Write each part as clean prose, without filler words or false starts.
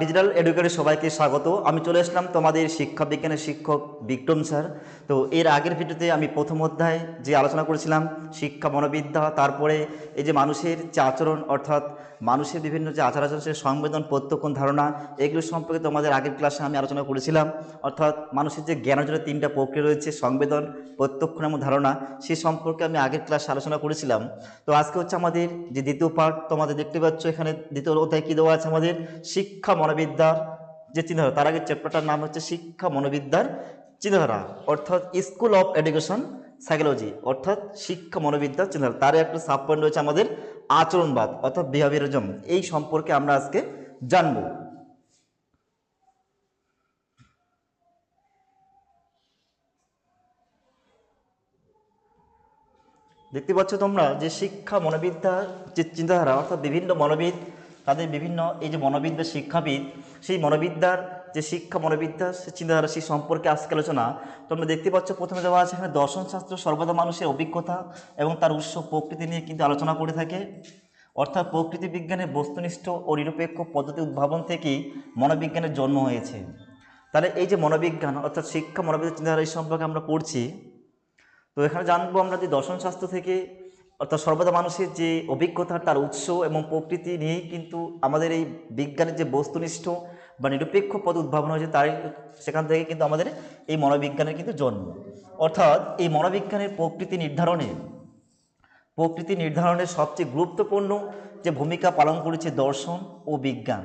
Digital educator সবাইকে স্বাগত। আমি চলে আসলাম তোমাদের শিক্ষা বিজ্ঞানের শিক্ষক বিক্রম স্যার। তো এর আগের ভিডিওতে আমি প্রথম অধ্যায় যে আলোচনা করেছিলাম শিক্ষা মনোবিদ্যা, তারপরে এই যে মানুষের যে আচরণ অর্থাৎ মানুষের বিভিন্ন যে আচার আচরণ, সে সংবেদন, প্রত্যক্ষণ, ধারণা, এগুলো সম্পর্কে তোমাদের আগের ক্লাসে আমি আলোচনা করেছিলাম। অর্থাৎ মানুষের যে জ্ঞান অর্জনের তিনটা প্রক্রিয়া রয়েছে, সংবেদন, প্রত্যক্ষণ এবং ধারণা, সে সম্পর্কে আমি আগের ক্লাসে আলোচনা করেছিলাম। তো আজকে হচ্ছে আমাদের যে দ্বিতীয় পার্ট। তোমাদের দেখতে পাচ্ছ এখানে দ্বিতীয় অধ্যায় কী দেওয়া আছে আমাদের, শিক্ষা মনোবিদ্যার যে চিন্তাধারা। তার আগে চ্যাপ্টারটার নাম হচ্ছে শিক্ষা মনোবিদ্যার চিন্তাধারা, অর্থাৎ স্কুল অফ এডুকেশন সাইকোলজি, অর্থাৎ শিক্ষা মনোবিদ্যার চিন্তাধারা। তার একটা সাব পয়েন্ট রয়েছে আমাদের আচরণবাদ অর্থাৎ বিহেভিয়ারিজম। এই সম্পর্কে আমরা আজকে জানবো। দেখতে পাচ্ছ তোমরা যে শিক্ষা মনোবিদ্যার যে চিন্তাধারা, অর্থাৎ বিভিন্ন মনোবিদ তাদের বিভিন্ন এই যে মনোবিদ বা শিক্ষাবিদ, সেই মনোবিদ্যার যে শিক্ষা মনোবিদ্যার সে চিন্তাধারা, সেই সম্পর্কে আজকে আলোচনা। তোমরা দেখতে পাচ্ছ প্রথমে দেওয়া আছে এখানে দর্শনশাস্ত্র সর্বদা মানুষের অভিজ্ঞতা এবং তার উৎস প্রকৃতি নিয়ে কিন্তু আলোচনা করে থাকে। অর্থাৎ প্রকৃতি বিজ্ঞানের বস্তুনিষ্ঠ ও নিরপেক্ষ পদ্ধতি উদ্ভাবন থেকেই মনোবিজ্ঞানের জন্ম হয়েছে। তাহলে এই যে মনোবিজ্ঞান অর্থাৎ শিক্ষা মনোবিদ্যার চিন্তাধারা, এই সম্পর্কে আমরা পড়ছি। তো এখানে জানবো আমরা যে দর্শনশাস্ত্র থেকে অর্থাৎ সর্বদা মানুষের যে অভিজ্ঞতা, তার উৎস এবং প্রকৃতি নিয়েই কিন্তু আমাদের এই বিজ্ঞানের যে বস্তুনিষ্ঠ বা নিরপেক্ষ পদ উদ্ভাবন হয়েছে, তাই সেখান থেকে কিন্তু আমাদের এই মনোবিজ্ঞানের কিন্তু জন্ম। অর্থাৎ এই মনোবিজ্ঞানের প্রকৃতি নির্ধারণের সবচেয়ে গুরুত্বপূর্ণ যে ভূমিকা পালন করেছে দর্শন ও বিজ্ঞান,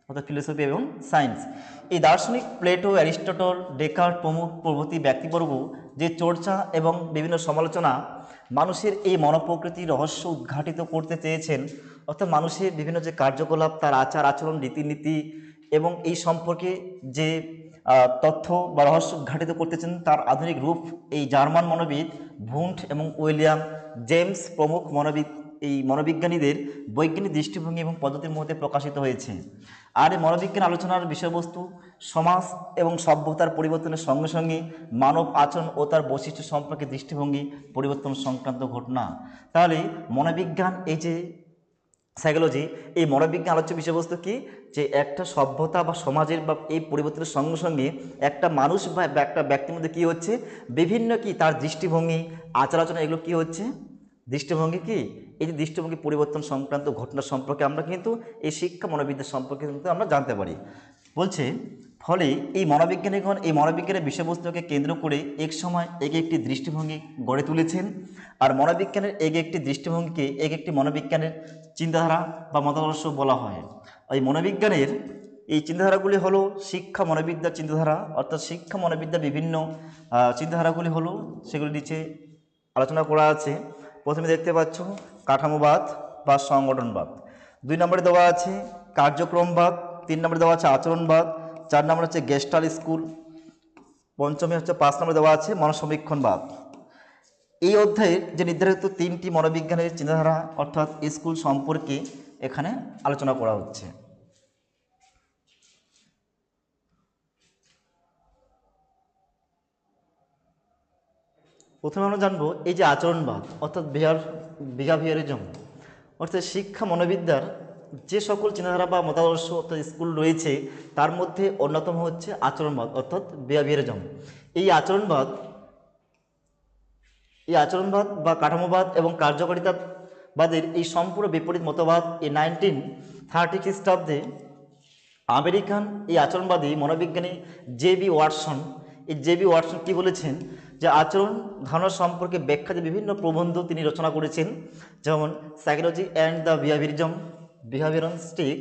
অর্থাৎ ফিলোসফি এবং সায়েন্স। এই দার্শনিক প্লেটো, অ্যারিস্টটল, ডেকার্ট প্রমুখ প্রভৃতি ব্যক্তিবর্গ যে চর্চা এবং বিভিন্ন সমালোচনা মানুষের এই মনোপ্রকৃতির রহস্য উদ্ঘাটিত করতে চেয়েছেন, অর্থাৎ মানুষের বিভিন্ন যে কার্যকলাপ, তার আচার আচরণ, রীতিনীতি এবং এই সম্পর্কে যে তথ্য বা রহস্য উদ্ঘাটিত করতেছেন, তার আধুনিক রূপ এই জার্মান মনোবিদ ভুন্ট এবং উইলিয়াম জেমস প্রমুখ মনোবিজ্ঞানীদের বৈজ্ঞানিক দৃষ্টিভঙ্গি এবং পদ্ধতির মধ্যে প্রকাশিত হয়েছে। আর এই মনোবিজ্ঞান আলোচনার বিষয়বস্তু সমাজ এবং সভ্যতার পরিবর্তনের সঙ্গে সঙ্গে মানব আচরণ ও তার বৈশিষ্ট্য সম্পর্কে দৃষ্টিভঙ্গি পরিবর্তন সংক্রান্ত ঘটনা। তাহলে মনোবিজ্ঞান এই যে সাইকোলজি, এই মনোবিজ্ঞান আলোচ্য বিষয়বস্তু কি, যে একটা সভ্যতা বা সমাজের বা এই পরিবর্তনের সঙ্গে সঙ্গে একটা মানুষ বা একটা ব্যক্তির মধ্যে কী হচ্ছে, বিভিন্ন কি তার দৃষ্টিভঙ্গি, আচার আচরণ, এগুলো কি হচ্ছে, দৃষ্টিভঙ্গি কি, এই যে দৃষ্টিভঙ্গি পরিবর্তন সংক্রান্ত ঘটনা সম্পর্কে আমরা কিন্তু এই শিক্ষা মনোবিদ্যা সম্পর্কে কিন্তু আমরা জানতে পারি। বলছে ফলে এই মনোবিজ্ঞানীগণ এই মনোবিজ্ঞানের বিষয়বস্তুকে কেন্দ্র করে এক সময় এক একটি দৃষ্টিভঙ্গি গড়ে তুলেছেন। আর মনোবিজ্ঞানের এক একটি দৃষ্টিভঙ্গিকে এক একটি মনোবিজ্ঞানের চিন্তাধারা বা মতাদর্শ বলা হয়। এই মনোবিজ্ঞানের এই চিন্তাধারাগুলি হলো শিক্ষা মনোবিদ্যার চিন্তাধারা, অর্থাৎ শিক্ষা মনোবিদ্যার বিভিন্ন চিন্তাধারাগুলি হলো, সেগুলি নিচে আলোচনা করা আছে। প্রথমে দেখতে পাচ্ছ কাঠামোবাদ বা সংগঠনবাদ, 2 নম্বরে দেওয়া আছে কার্যক্রমবাদ, 3 নম্বরে দেওয়া আছে আচরণবাদ, 4 নম্বরে হচ্ছে গেস্টাল স্কুল, পঞ্চমে হচ্ছে 5 নম্বরে দেওয়া আছে মনসমীক্ষণবাদ। এই অধ্যায়ের যে নির্ধারিত 3টি মনোবিজ্ঞানের চিন্তাধারা অর্থাৎ স্কুল সম্পর্কে এখানে আলোচনা করা হচ্ছে। প্রথমে আমরা জানবো এই যে আচরণবাদ অর্থাৎ বিহেভিয়ারিজম, অর্থাৎ শিক্ষা মনোবিদ্যার যে সকল চিন্তাধারা বা মতাদর্শ অর্থাৎ স্কুল রয়েছে, তার মধ্যে অন্যতম হচ্ছে আচরণবাদ অর্থাৎ বিহেভিয়ারিজম। এই আচরণবাদ বা কাঠামোবাদ এবং কার্যকারিতাবাদের এই সম্পূর্ণ বিপরীত মতবাদ এই 1930 খ্রিস্টাব্দে আমেরিকান এই আচরণবাদী মনোবিজ্ঞানী জে বি ওয়াটসন কী বলেছেন, যে আচরণ ধারণা সম্পর্কে ব্যাখ্যাতে বিভিন্ন প্রবন্ধ তিনি রচনা করেছেন, যেমন psychology and the behaviouristic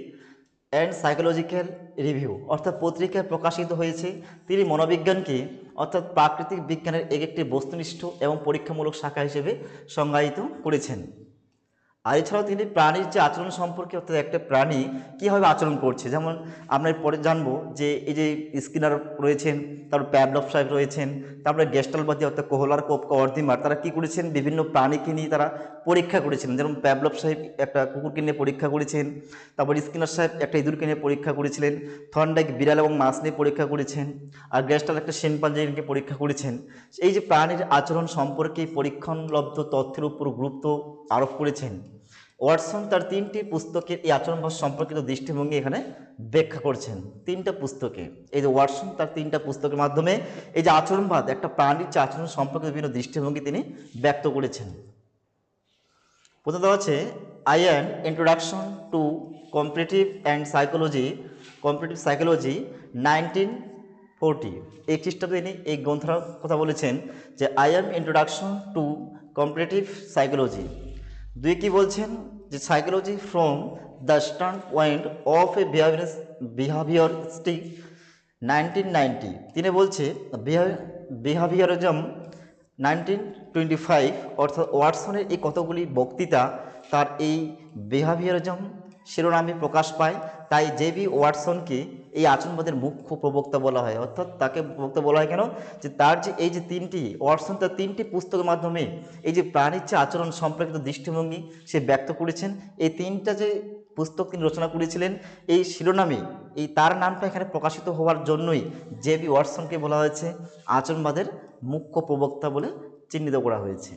and psychological review, অর্থাৎ পত্রিকায় প্রকাশিত হয়েছে। তিনি মনোবিজ্ঞানকে অর্থাৎ প্রাকৃতিক বিজ্ঞানের এক একটি বস্তুনিষ্ঠ এবং পরীক্ষামূলক শাখা হিসেবে সংজ্ঞায়িত করেছেন। আর এছাড়াও তিনি প্রাণীর যে আচরণ সম্পর্কে, অর্থাৎ একটা প্রাণী কীভাবে আচরণ করছে, যেমন আমরা পরে জানবো যে এই যে স্কিনার রয়েছেন, তারপর প্যাভলভ সাহেব রয়েছেন, তারপরে গেস্টালবাদী অর্থাৎ কোহলার, কোপকা, অর্ধিমার, তারা কী করেছেন, বিভিন্ন প্রাণীকে নিয়ে তারা পরীক্ষা করেছিলেন। যেমন প্যাভলভ সাহেব একটা কুকুরকে নিয়ে পরীক্ষা করেছেন, তারপর স্কিনার সাহেব একটা ইঁদুরকে নিয়ে পরীক্ষা করেছিলেন, থর্নডাইক বিড়াল এবং মাছ নিয়ে পরীক্ষা করেছেন, আর গেস্টাল একটা শিম্পাঞ্জিকে পরীক্ষা করেছেন। এই যে প্রাণীর আচরণ সম্পর্কে পরীক্ষণলব্ধ তথ্যের উপর গুরুত্ব আরোপ করেছেন ওয়াটসন তার 3টি পুস্তকের এই আচরণভাব সম্পর্কিত দৃষ্টিভঙ্গি এখানে ব্যাখ্যা করছেন। 3টা পুস্তকে, এই যে ওয়াটসন তার 3টা পুস্তকের মাধ্যমে এই যে আচরণবাদ, একটা প্রাণীর যে আচরণ সম্পর্কিত বিভিন্ন দৃষ্টিভঙ্গি তিনি ব্যক্ত করেছেন। প্রথম দেওয়া আছে I an introduction to comparative and psychology 1940। এই খ্রিস্টাব্দে তিনি এই গ্রন্থটার কথা বলেছেন যে I am introduction to comparative psychology. 2 কি বলছেন যে psychology from the standpoint of a behaviouristic 1990। তিনি বলছে বিহেভিয়ারিজম 1925, অর্থাৎ ওয়াটসনের এই কতগুলি বক্তৃতা তার এই বিহেভিয়ারিজম শিরোনামে প্রকাশ পায়। তাই জেবি ওয়াটসনকে এই আচরণবাদের মুখ্য প্রবক্তা বলা হয়। অর্থাৎ তাকে প্রবক্তা বলা হয় কেন, যে তার যে এই যে 3টি ওয়াটসন তার 3টি পুস্তকের মাধ্যমে এই যে প্রাণীর যে আচরণ সম্পর্কিত দৃষ্টিভঙ্গি সে ব্যক্ত করেছেন। এই 3টা যে পুস্তক তিনি রচনা করেছিলেন এই শিরোনামে, এই তার নামটা এখানে প্রকাশিত হওয়ার জন্যই জেবি ওয়াটসনকে বলা হয়েছে আচরণবাদের মুখ্য প্রবক্তা বলে চিহ্নিত করা হয়েছে।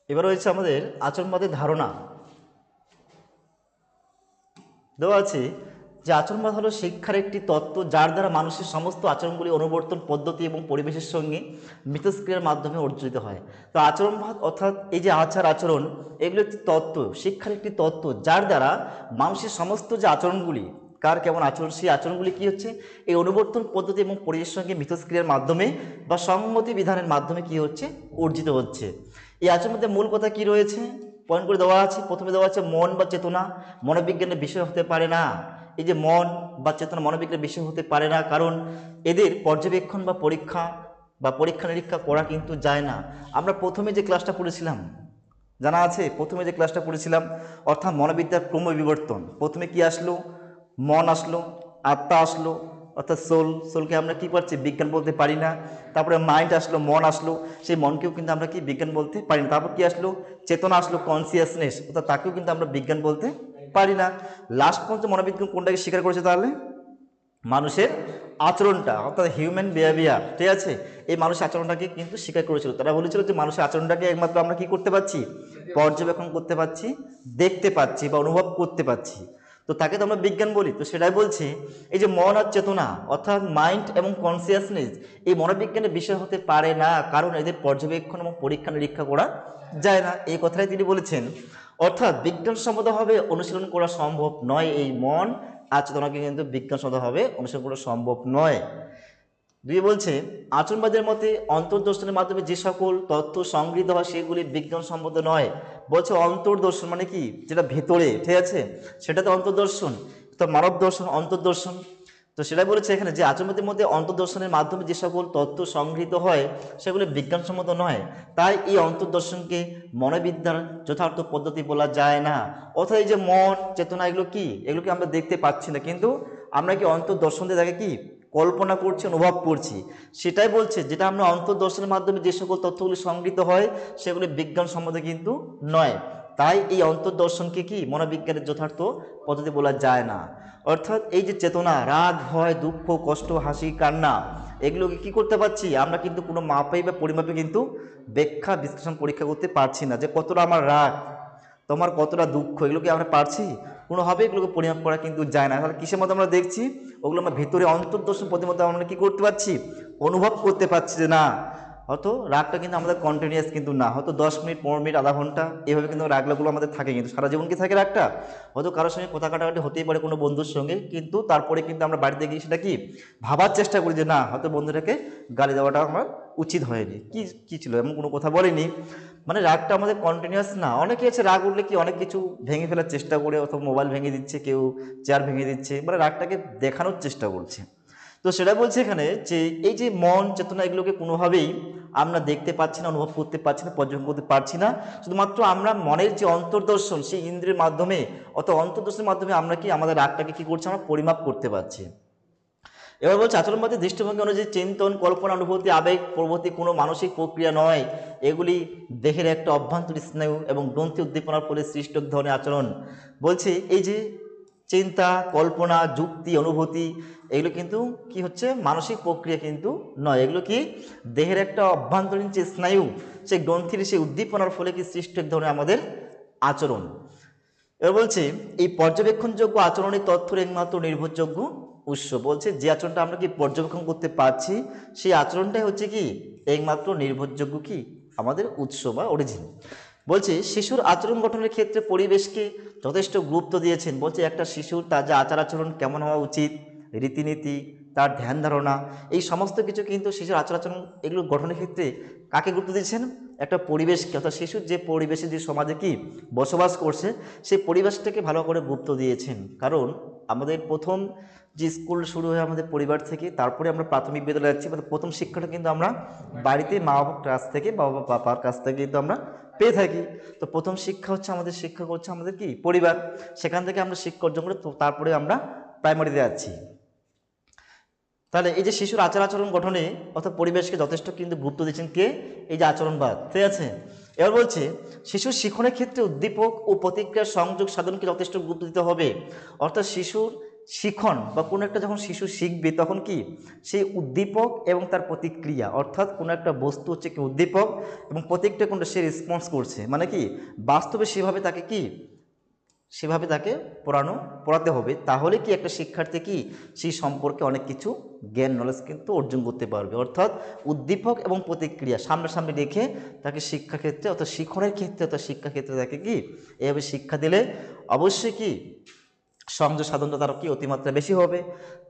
এবার রয়েছে আমাদের আচরণবাদের ধারণা। দেওয়া আছে যে আচরণবাদ হলো শিক্ষার একটি তত্ত্ব যার দ্বারা মানুষের সমস্ত আচরণগুলি অনুবর্তন পদ্ধতি এবং পরিবেশের সঙ্গে মিথস্ক্রিয়ার মাধ্যমে অর্জিত হয়। তো আচরণবাদ অর্থাৎ এই যে আচরণ এগুলো একটি তত্ত্ব, শিক্ষার একটি তত্ত্ব যার দ্বারা মানুষের সমস্ত যে আচরণগুলি, কার কেমন আচরণ, সেই আচরণগুলি কী হচ্ছে এই অনুবর্তন পদ্ধতি এবং পরিবেশের সঙ্গে মিথস্ক্রিয়ার মাধ্যমে বা সংগতি বিধানের মাধ্যমে কী হচ্ছে অর্জিত হচ্ছে। এই আচরণের মূল কথা কি রয়েছে পয়েন্ট করে দেওয়া আছে। প্রথমে দেওয়া আছে মন বা চেতনা মনোবিজ্ঞানের বিষয় হতে পারে না। এই যে মন বা চেতনা মনোবিজ্ঞানের বিষয় হতে পারে না, কারণ এদের পর্যবেক্ষণ বা পরীক্ষা নিরীক্ষা করা কিন্তু যায় না। আমরা প্রথমে যে ক্লাসটা পড়েছিলাম জানা আছে, প্রথমে যে ক্লাসটা পড়েছিলাম অর্থাৎ মনোবিদ্যার ক্রমবিবর্তন। প্রথমে কি আসলো, মন আসলো, আত্মা আসলো, অর্থাৎ সোলকে আমরা কি পারছি বিজ্ঞান বলতে পারি না। তারপরে মাইন্ড আসলো, মন আসলো, সেই মনকেও কিন্তু আমরা কি বিজ্ঞান বলতে পারি না। তারপর কি আসলো, চেতনা আসলো, কনসিয়াসনেস, অর্থাৎ তাকেও কিন্তু আমরা বিজ্ঞান বলতে পারি না। লাস্ট পর্যন্ত মনোবিজ্ঞান কোনটাকে স্বীকার করেছে তাহলে, মানুষের আচরণটা, অর্থাৎ হিউম্যান বিহেভিয়ার, ঠিক আছে, এই মানুষের আচরণটাকে কিন্তু স্বীকার করেছিল। তারা বলেছিল যে মানুষের আচরণটাকে একমাত্র আমরা কি করতে পারছি, পর্যবেক্ষণ করতে পারছি, দেখতে পাচ্ছি বা অনুভব করতে পারছি, তো তাকে তো আমরা বিজ্ঞান বলি। তো সেটাই বলছে এই যে মন আর চেতনা অর্থাৎ মাইন্ড এবং কনসিয়াসনেস এই মনোবিজ্ঞানের বিষয় হতে পারে না, কারণ এদের পর্যবেক্ষণ এবং পরীক্ষা নিরীক্ষা করা যায় না। এই কথাই তিনি বলেছেন। অর্থাৎ বিজ্ঞানসম্মতভাবে অনুশীলন করা সম্ভব নয়, এই মন আর চেতনাকে কিন্তু বিজ্ঞানসম্মতভাবে অনুশীলন করা সম্ভব নয়। 2 বলছে আচরণবাদের মতে অন্তর্দর্শনের মাধ্যমে যে সকল তথ্য সংগৃহীত হয় সেগুলি বিজ্ঞানসম্মত নয়। বলছে অন্তর্দর্শন মানে কি, যেটা ভেতরে, ঠিক আছে, সেটা তো অন্তর্দর্শন। তো মানব দর্শন অন্তর্দর্শন, তো সেটাই বলেছে এখানে যে আচরণবাদের মধ্যে অন্তর্দর্শনের মাধ্যমে যে সকল তথ্য সংগৃহীত হয় সেগুলি বিজ্ঞানসম্মত নয়। তাই এই অন্তর্দর্শনকে মনোবিদ্যার যথার্থ পদ্ধতি বলা যায় না। অর্থাৎ এই যে মন চেতনা এগুলো কি, এগুলোকে আমরা দেখতে পাচ্ছি না, কিন্তু আমরা কি অন্তর্দর্শন দিয়ে তাকে কি কল্পনা করছি, অনুভব করছি। সেটাই বলছে যেটা আমরা অন্তর্দর্শনের মাধ্যমে যে সকল তথ্যগুলি সংগৃহীত হয় সেগুলি বিজ্ঞানসম্মত কিন্তু নয়। তাই এই অন্তর্দর্শনকে কি মনোবিজ্ঞানের যথার্থ পদ্ধতি বলা যায় না। অর্থাৎ এই যে চেতনা, রাগ, ভয়, দুঃখ, কষ্ট, হাসি, কান্না, এগুলোকে কি করতে পারছি আমরা, কিন্তু কোনো মাপেই বা পরিমাপে কিন্তু ব্যাখ্যা বিশ্লেষণ পরীক্ষা করতে পারছি না যে কতটা আমার রাগ, তোমার কতটা দুঃখ, এগুলোকে আমরা পারছি কোনোভাবে, এগুলোকে পরিমাপ করা কিন্তু যায় না। তাহলে কিসের মধ্যে আমরা দেখছি, ওগুলো আমরা ভেতরে অন্তর্দর্শন পদ্ধতির মধ্যে আমরা কি করতে পারছি, অনুভব করতে পারছি যে না, হয়তো রাগটা কিন্তু আমাদের কন্টিনিউয়াস কিন্তু না, হয়তো 10 মিনিট 15 মিনিট আধা ঘন্টা এভাবে কিন্তু রাগগুলো আমাদের থাকে, কিন্তু সারা জীবন কি থাকে রাগটা, হয়তো কারোর সঙ্গে কথা কাটাকাটি হতেই পারে কোনো বন্ধুর সঙ্গে, কিন্তু তারপরে কিন্তু আমরা বাড়িতে গিয়ে সেটা কি ভাবার চেষ্টা করি যে না হয়তো বন্ধুটাকে গালি দেওয়াটা আমার উচিত হয়নি, কি ছিল এমন কোনো কথা বলেনি। মানে রাগটা আমাদের কন্টিনিউয়াস না। অনেকে আছে রাগ উঠলে কি অনেক কিছু ভেঙে ফেলার চেষ্টা করে, অথবা মোবাইল ভেঙে দিচ্ছে, কেউ চেয়ার ভেঙে দিচ্ছে, মানে রাগটাকে দেখানোর চেষ্টা করছে। তো সেটা বলছে এখানে যে এই যে মন চেতনা এগুলোকে কোনোভাবেই আমরা দেখতে পাচ্ছি না, অনুভব করতে পারছি না, পর্যবেক্ষণ করতে পারছি না। শুধুমাত্র আমরা মনের যে অন্তর্দর্শন সেই ইন্দ্রিয়ের মাধ্যমে অথবা অন্তর্দর্শনের মাধ্যমে আমরা কি আমাদের রাগটাকে কি করছি, আমরা পরিমাপ করতে পারছি। এবার বলছে আচরণবাদী দৃষ্টিভঙ্গি অনুযায়ী চিন্তন, কল্পনা, অনুভূতি, আবেগ প্রভৃতি কোনো মানসিক প্রক্রিয়া নয়, এগুলি দেহের একটা অভ্যন্তরীণ স্নায়ু এবং গ্রন্থি উদ্দীপনার ফলে সৃষ্ট এক ধরনের আচরণ। বলছে এই যে চিন্তা, কল্পনা, যুক্তি, অনুভূতি, এগুলো কিন্তু কি হচ্ছে মানসিক প্রক্রিয়া কিন্তু নয়। এগুলো কি দেহের একটা অভ্যন্তরীণ যে স্নায়ু, সেই গ্রন্থির সেই উদ্দীপনার ফলে কি সৃষ্ট এক ধরনের আমাদের আচরণ। এবার বলছে এই পর্যবেক্ষণযোগ্য আচরণের তথ্যের একমাত্র নির্ভরযোগ্য উৎস। বলছে যে আচরণটা আমরা কি পর্যবেক্ষণ করতে পারছি, সেই আচরণটাই হচ্ছে কি একমাত্র নির্ভরযোগ্য কি আমাদের উৎস বা অরিজিন। বলছে শিশুর আচরণ গঠনের ক্ষেত্রে পরিবেশকে যথেষ্ট গুরুত্ব দিয়েছেন। বলছে একটা শিশুর তার যে আচার আচরণ কেমন হওয়া উচিত, রীতিনীতি, তার ধ্যান ধারণা, এই সমস্ত কিছু কিন্তু শিশুর আচার আচরণ এগুলো গঠনের ক্ষেত্রে কাকে গুরুত্ব দিয়েছেন? একটা পরিবেশকে, অর্থাৎ শিশুর যে পরিবেশে যে সমাজে কি বসবাস করছে সেই পরিবেশটাকে ভালো করে গুরুত্ব দিয়েছেন। কারণ আমাদের প্রথম যে স্কুল শুরু হয় আমাদের পরিবার থেকে, তারপরে আমরা প্রাথমিক বিদ্যালয়ে যাচ্ছি, প্রথম শিক্ষাটা কিন্তু আমরা বাড়িতে মা বাবার কাছ থেকে, বাবা বাবার কাছ থেকে কিন্তু আমরা পেয়ে থাকি। তো প্রথম শিক্ষা হচ্ছে আমাদের, শিক্ষা করছে আমাদের কি পরিবার, সেখান থেকে আমরা শিক্ষা অর্জন করে তারপরে আমরা প্রাইমারিতে যাচ্ছি। তাহলে এই যে শিশুর আচার আচরণ গঠনে অর্থাৎ পরিবেশকে যথেষ্ট কিন্তু গুরুত্ব দিচ্ছেন কে? এই যে আচরণবাদ, ঠিক আছে। এবার বলছে শিশুর শিক্ষণের ক্ষেত্রে উদ্দীপক ও প্রতিক্রিয়ার সংযোগ সাধনকে যথেষ্ট গুরুত্ব দিতে হবে। অর্থাৎ শিশুর শিখন বা কোনো একটা যখন শিশু শিখবে তখন কি সেই উদ্দীপক এবং তার প্রতিক্রিয়া, অর্থাৎ কোনো একটা বস্তু হচ্ছে কি উদ্দীপক এবং প্রতিক্রিয়া কোনটা সে রেসপন্স করছে, মানে কি বাস্তবে সেভাবে তাকে কি সেভাবে তাকে পড়াতে হবে। তাহলে কি একটা শিক্ষার্থী কি সেই সম্পর্কে অনেক কিছু জ্ঞান নলেজ কিন্তু অর্জন করতে পারবে। অর্থাৎ উদ্দীপক এবং প্রতিক্রিয়া সামনাসামনি রেখে তাকে শিক্ষাক্ষেত্রে অর্থাৎ শিক্ষণের ক্ষেত্রে অর্থাৎ শিক্ষাক্ষেত্রে তাকে কি এভাবে শিক্ষা দিলে অবশ্যই কি সংযোগ সাধনটা তার কি অতিমাত্রা বেশি হবে।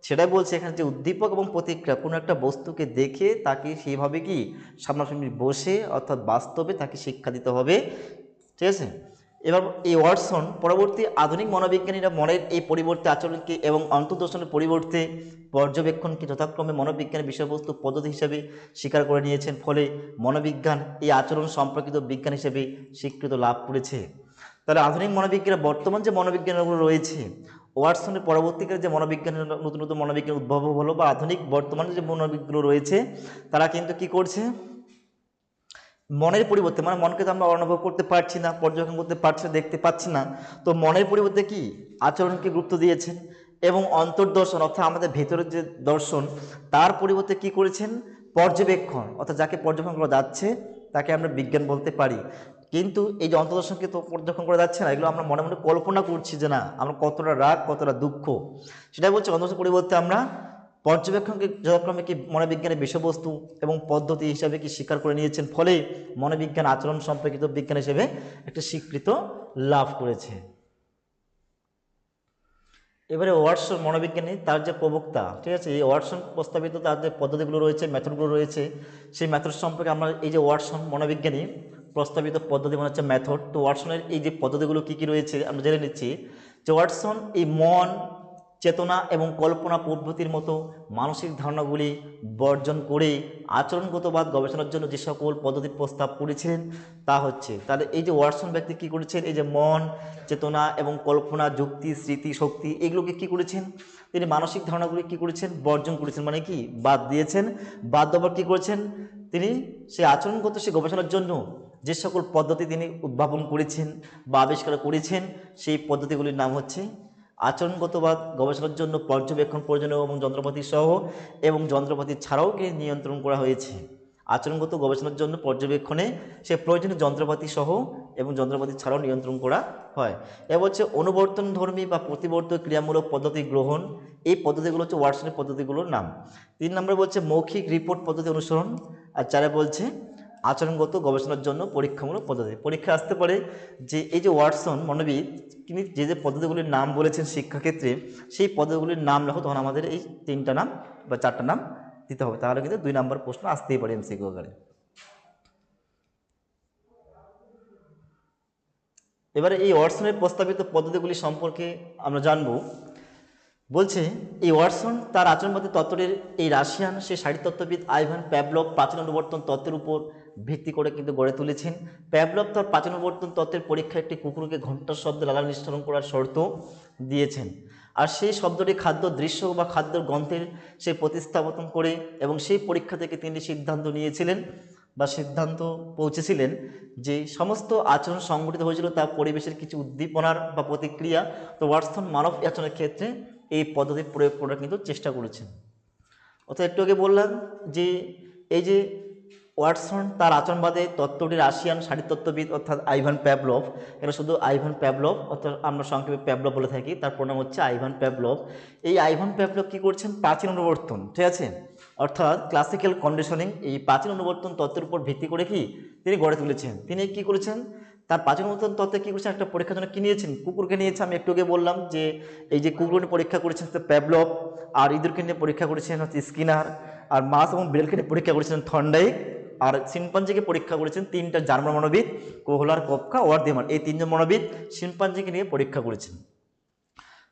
সেটাই বলছে এখানে যে উদ্দীপক এবং প্রতিক্রিয়া কোনো একটা বস্তুকে দেখে তাকে সেইভাবে কি সামনাসামনি বসে অর্থাৎ বাস্তবে তাকে শিক্ষা দিতে হবে, ঠিক আছে। এবার এই ওয়াটসন পরবর্তী আধুনিক মনোবিজ্ঞানীরা মনের এই পরিবর্তে আচরণকে এবং অন্তর্দর্শনের পরিবর্তে পর্যবেক্ষণকে যথাক্রমে মনোবিজ্ঞানের বিষয়বস্তু পদ্ধতি হিসেবে স্বীকার করে নিয়েছেন। ফলে মনোবিজ্ঞান এই আচরণ সম্পর্কিত বিজ্ঞান হিসেবে স্বীকৃত লাভ করেছে। তাহলে আধুনিক মনোবিজ্ঞান বর্তমান যে মনোবিজ্ঞানগুলো রয়েছে, ওয়াটসনের পরবর্তীকালে যে মনোবিজ্ঞানের নতুন নতুন মনোবিজ্ঞান উদ্ভব হলো বা আধুনিক বর্তমানে যে মনোবিজ্ঞানগুলো রয়েছে তারা কিন্তু কি করছে মনের পরিবর্তে, মানে মনকে তো আমরা অনুভব করতে পারছি না, পর্যবেক্ষণ করতে পারছি না, দেখতে পাচ্ছি না, তো মনের পরিবর্তে কি আচরণকে গুরুত্ব দিয়েছেন এবং অন্তর্দর্শন অর্থাৎ আমাদের ভেতরের যে দর্শন তার পরিবর্তে কি করেছেন পর্যবেক্ষণ, অর্থাৎ যাকে পর্যবেক্ষণ করা যাচ্ছে তাকে আমরা বিজ্ঞান বলতে পারি। কিন্তু এই যে অন্তর্দর্শনকে তো পর্যবেক্ষণ করা যাচ্ছে না, এগুলো আমরা মনে মনে কল্পনা করছি যে না আমরা কতটা রাগ কতটা দুঃখ, সেটাই বলছে অন্তর্দর্শন পরিবর্তে আমরা পর্যবেক্ষণকে যথাক্রমে কি মনোবিজ্ঞানের বিষয়বস্তু এবং পদ্ধতি হিসাবে কি স্বীকার করে নিয়েছেন। ফলে মনোবিজ্ঞান আচরণ সম্পর্কিত বিজ্ঞান হিসেবে একটা স্বীকৃত লাভ করেছে। এবারে ওয়াটসন মনোবিজ্ঞানী তার যে প্রবক্তা, ঠিক আছে, এই ওয়াটসন প্রস্তাবিত তার যে পদ্ধতিগুলো রয়েছে মেথডগুলো রয়েছে সেই মেথড সম্পর্কে আমরা এই যে ওয়াটসন মনোবিজ্ঞানী প্রস্তাবিত পদ্ধতি মানে হচ্ছে মেথড, তো ওয়াটসনের এই যে পদ্ধতিগুলো কী কী রয়েছে আমরা জেনে নিচ্ছি। যে ওয়াটসন এই মন, চেতনা এবং কল্পনা প্রভৃতির মতো মানসিক ধারণাগুলি বর্জন করে আচরণগতবাদ গবেষণার জন্য যে সকল পদ্ধতির প্রস্তাব করেছিলেন তা হচ্ছে, তাহলে এই যে ওয়াটসন ব্যক্তি কী করেছেন এই যে মন, চেতনা এবং কল্পনা, যুক্তি, স্মৃতি, শক্তি এগুলোকে কী করেছেন তিনি মানসিক ধারণাগুলি কী করেছেন বর্জন করেছেন, মানে কি বাদ দিয়েছেন। বাদ দেওয়ার কী করেছেন তিনি সেই আচরণগত সে গবেষণার জন্য যে সকল পদ্ধতি তিনি উদ্ভাবন করেছেন বা আবিষ্কার করেছেন সেই পদ্ধতিগুলির নাম হচ্ছে আচরণগতবাদ গবেষণার জন্য পর্যবেক্ষণ প্রয়োজনীয় এবং যন্ত্রপাতি সহ এবং যন্ত্রপাতি ছাড়াও কে নিয়ন্ত্রণ করা হয়েছে। আচরণগত গবেষণার জন্য পর্যবেক্ষণে সে প্রয়োজনীয় যন্ত্রপাতি সহ এবং যন্ত্রপাতি ছাড়াও নিয়ন্ত্রণ করা হয়। এবার হচ্ছে অনুবর্তনধর্মী বা প্রতিবর্তক ক্রিয়ামূলক পদ্ধতি গ্রহণ, এই পদ্ধতিগুলো হচ্ছে ওয়াটসনের পদ্ধতিগুলোর নাম। 3 নম্বরে বলছে মৌখিক রিপোর্ট পদ্ধতি অনুসরণ, আর 4 বলছে আচরণগত গবেষণার জন্য পরীক্ষামূলক পদ্ধতি। পরীক্ষা আসতে পারে যে এই যে ওয়াটসন মনোবিদ তিনি যে যে পদ্ধতিগুলির নাম বলেছেন শিক্ষাক্ষেত্রে সেই পদ্ধতিগুলির নাম লেখো, তখন আমাদের এই 3টা নাম বা 4টা নাম দিতে হবে, তাহলে কিন্তু 2 নম্বর প্রশ্ন আসতেই পারে এমসিকিউ আকারে। এবারে এই ওয়াটসনের প্রস্তাবিত পদ্ধতিগুলি সম্পর্কে আমরা জানব। বলছে এই ওয়াটসন তার আচরণবাদী তত্ত্বের এই রাশিয়ান সে শারীরতত্ত্ববিদ আইভান প্যাভলভ প্রাচীন অনুবর্তন তত্ত্বের উপর ভিত্তি করে কিন্তু গড়ে তুলেছেন। প্যাভলভ তার প্রাচীন অনুবর্তন তত্ত্বের পরীক্ষায় একটি কুকুরকে ঘণ্টার শব্দে লালা নিঃসরণ করার শর্ত দিয়েছেন, আর সেই শব্দটি খাদ্য দৃশ্য বা খাদ্যের গন্ধের সে প্রতিস্থাপন করে এবং সেই পরীক্ষা থেকে তিনি সিদ্ধান্ত নিয়েছিলেন বা সিদ্ধান্ত পৌঁছেছিলেন যে সমস্ত আচরণ সংঘটিত হয়েছিল তা পরিবেশের কিছু উদ্দীপনার বা প্রতিক্রিয়া। তো ওয়াটসন মানব আচরণের ক্ষেত্রে এই পদ্ধতি প্রয়োগ করার কিন্তু চেষ্টা করেছেন। অর্থাৎ একটু আগে বললাম যে এই যে ওয়াটসন তার আচরণবাদে তত্ত্বটি রাশিয়ান শারীরতত্ত্ববিদ অর্থাৎ আইভান প্যাভলভ, এটা শুধু আইভান প্যাভলভ অর্থাৎ আমরা সংক্ষেপে প্যাভলভ বলে থাকি, তার প্রণাম হচ্ছে আইভান প্যাভলভ। এই আইভান প্যাভলভ কী করছেন, প্রাচীন অনুবর্তন, ঠিক আছে, অর্থাৎ ক্লাসিক্যাল কন্ডিশনিং, এই প্রাচীন অনুবর্তন তত্ত্বের উপর ভিত্তি করে কি তিনি গড়ে তুলেছেন। তিনি কি করেছেন, তার প্রাচীন অনুবর্তন তত্ত্বে কী করেছেন, একটা পরীক্ষার জন্য কী নিয়েছেন, কুকুরকে নিয়েছে। আমি একটু আগে বললাম যে এই যে কুকুর নিয়ে পরীক্ষা করেছেন প্যাভলভ, আর ইঁদুরকে নিয়ে পরীক্ষা করেছেন হচ্ছে স্কিনার, আর মাছ এবং বিড়ালকে নিয়ে পরীক্ষা করেছেন থর্নডাইক, আর শিম্পাঞ্জিকে পরীক্ষা করেছেন তিনটা জার্মান মনোবিদ কোহলার, কফকা, ওয়ার্দেমান। এই তিনজন মনোবিদ শিম্পাঞ্জিকে নিয়ে পরীক্ষা করেছেন।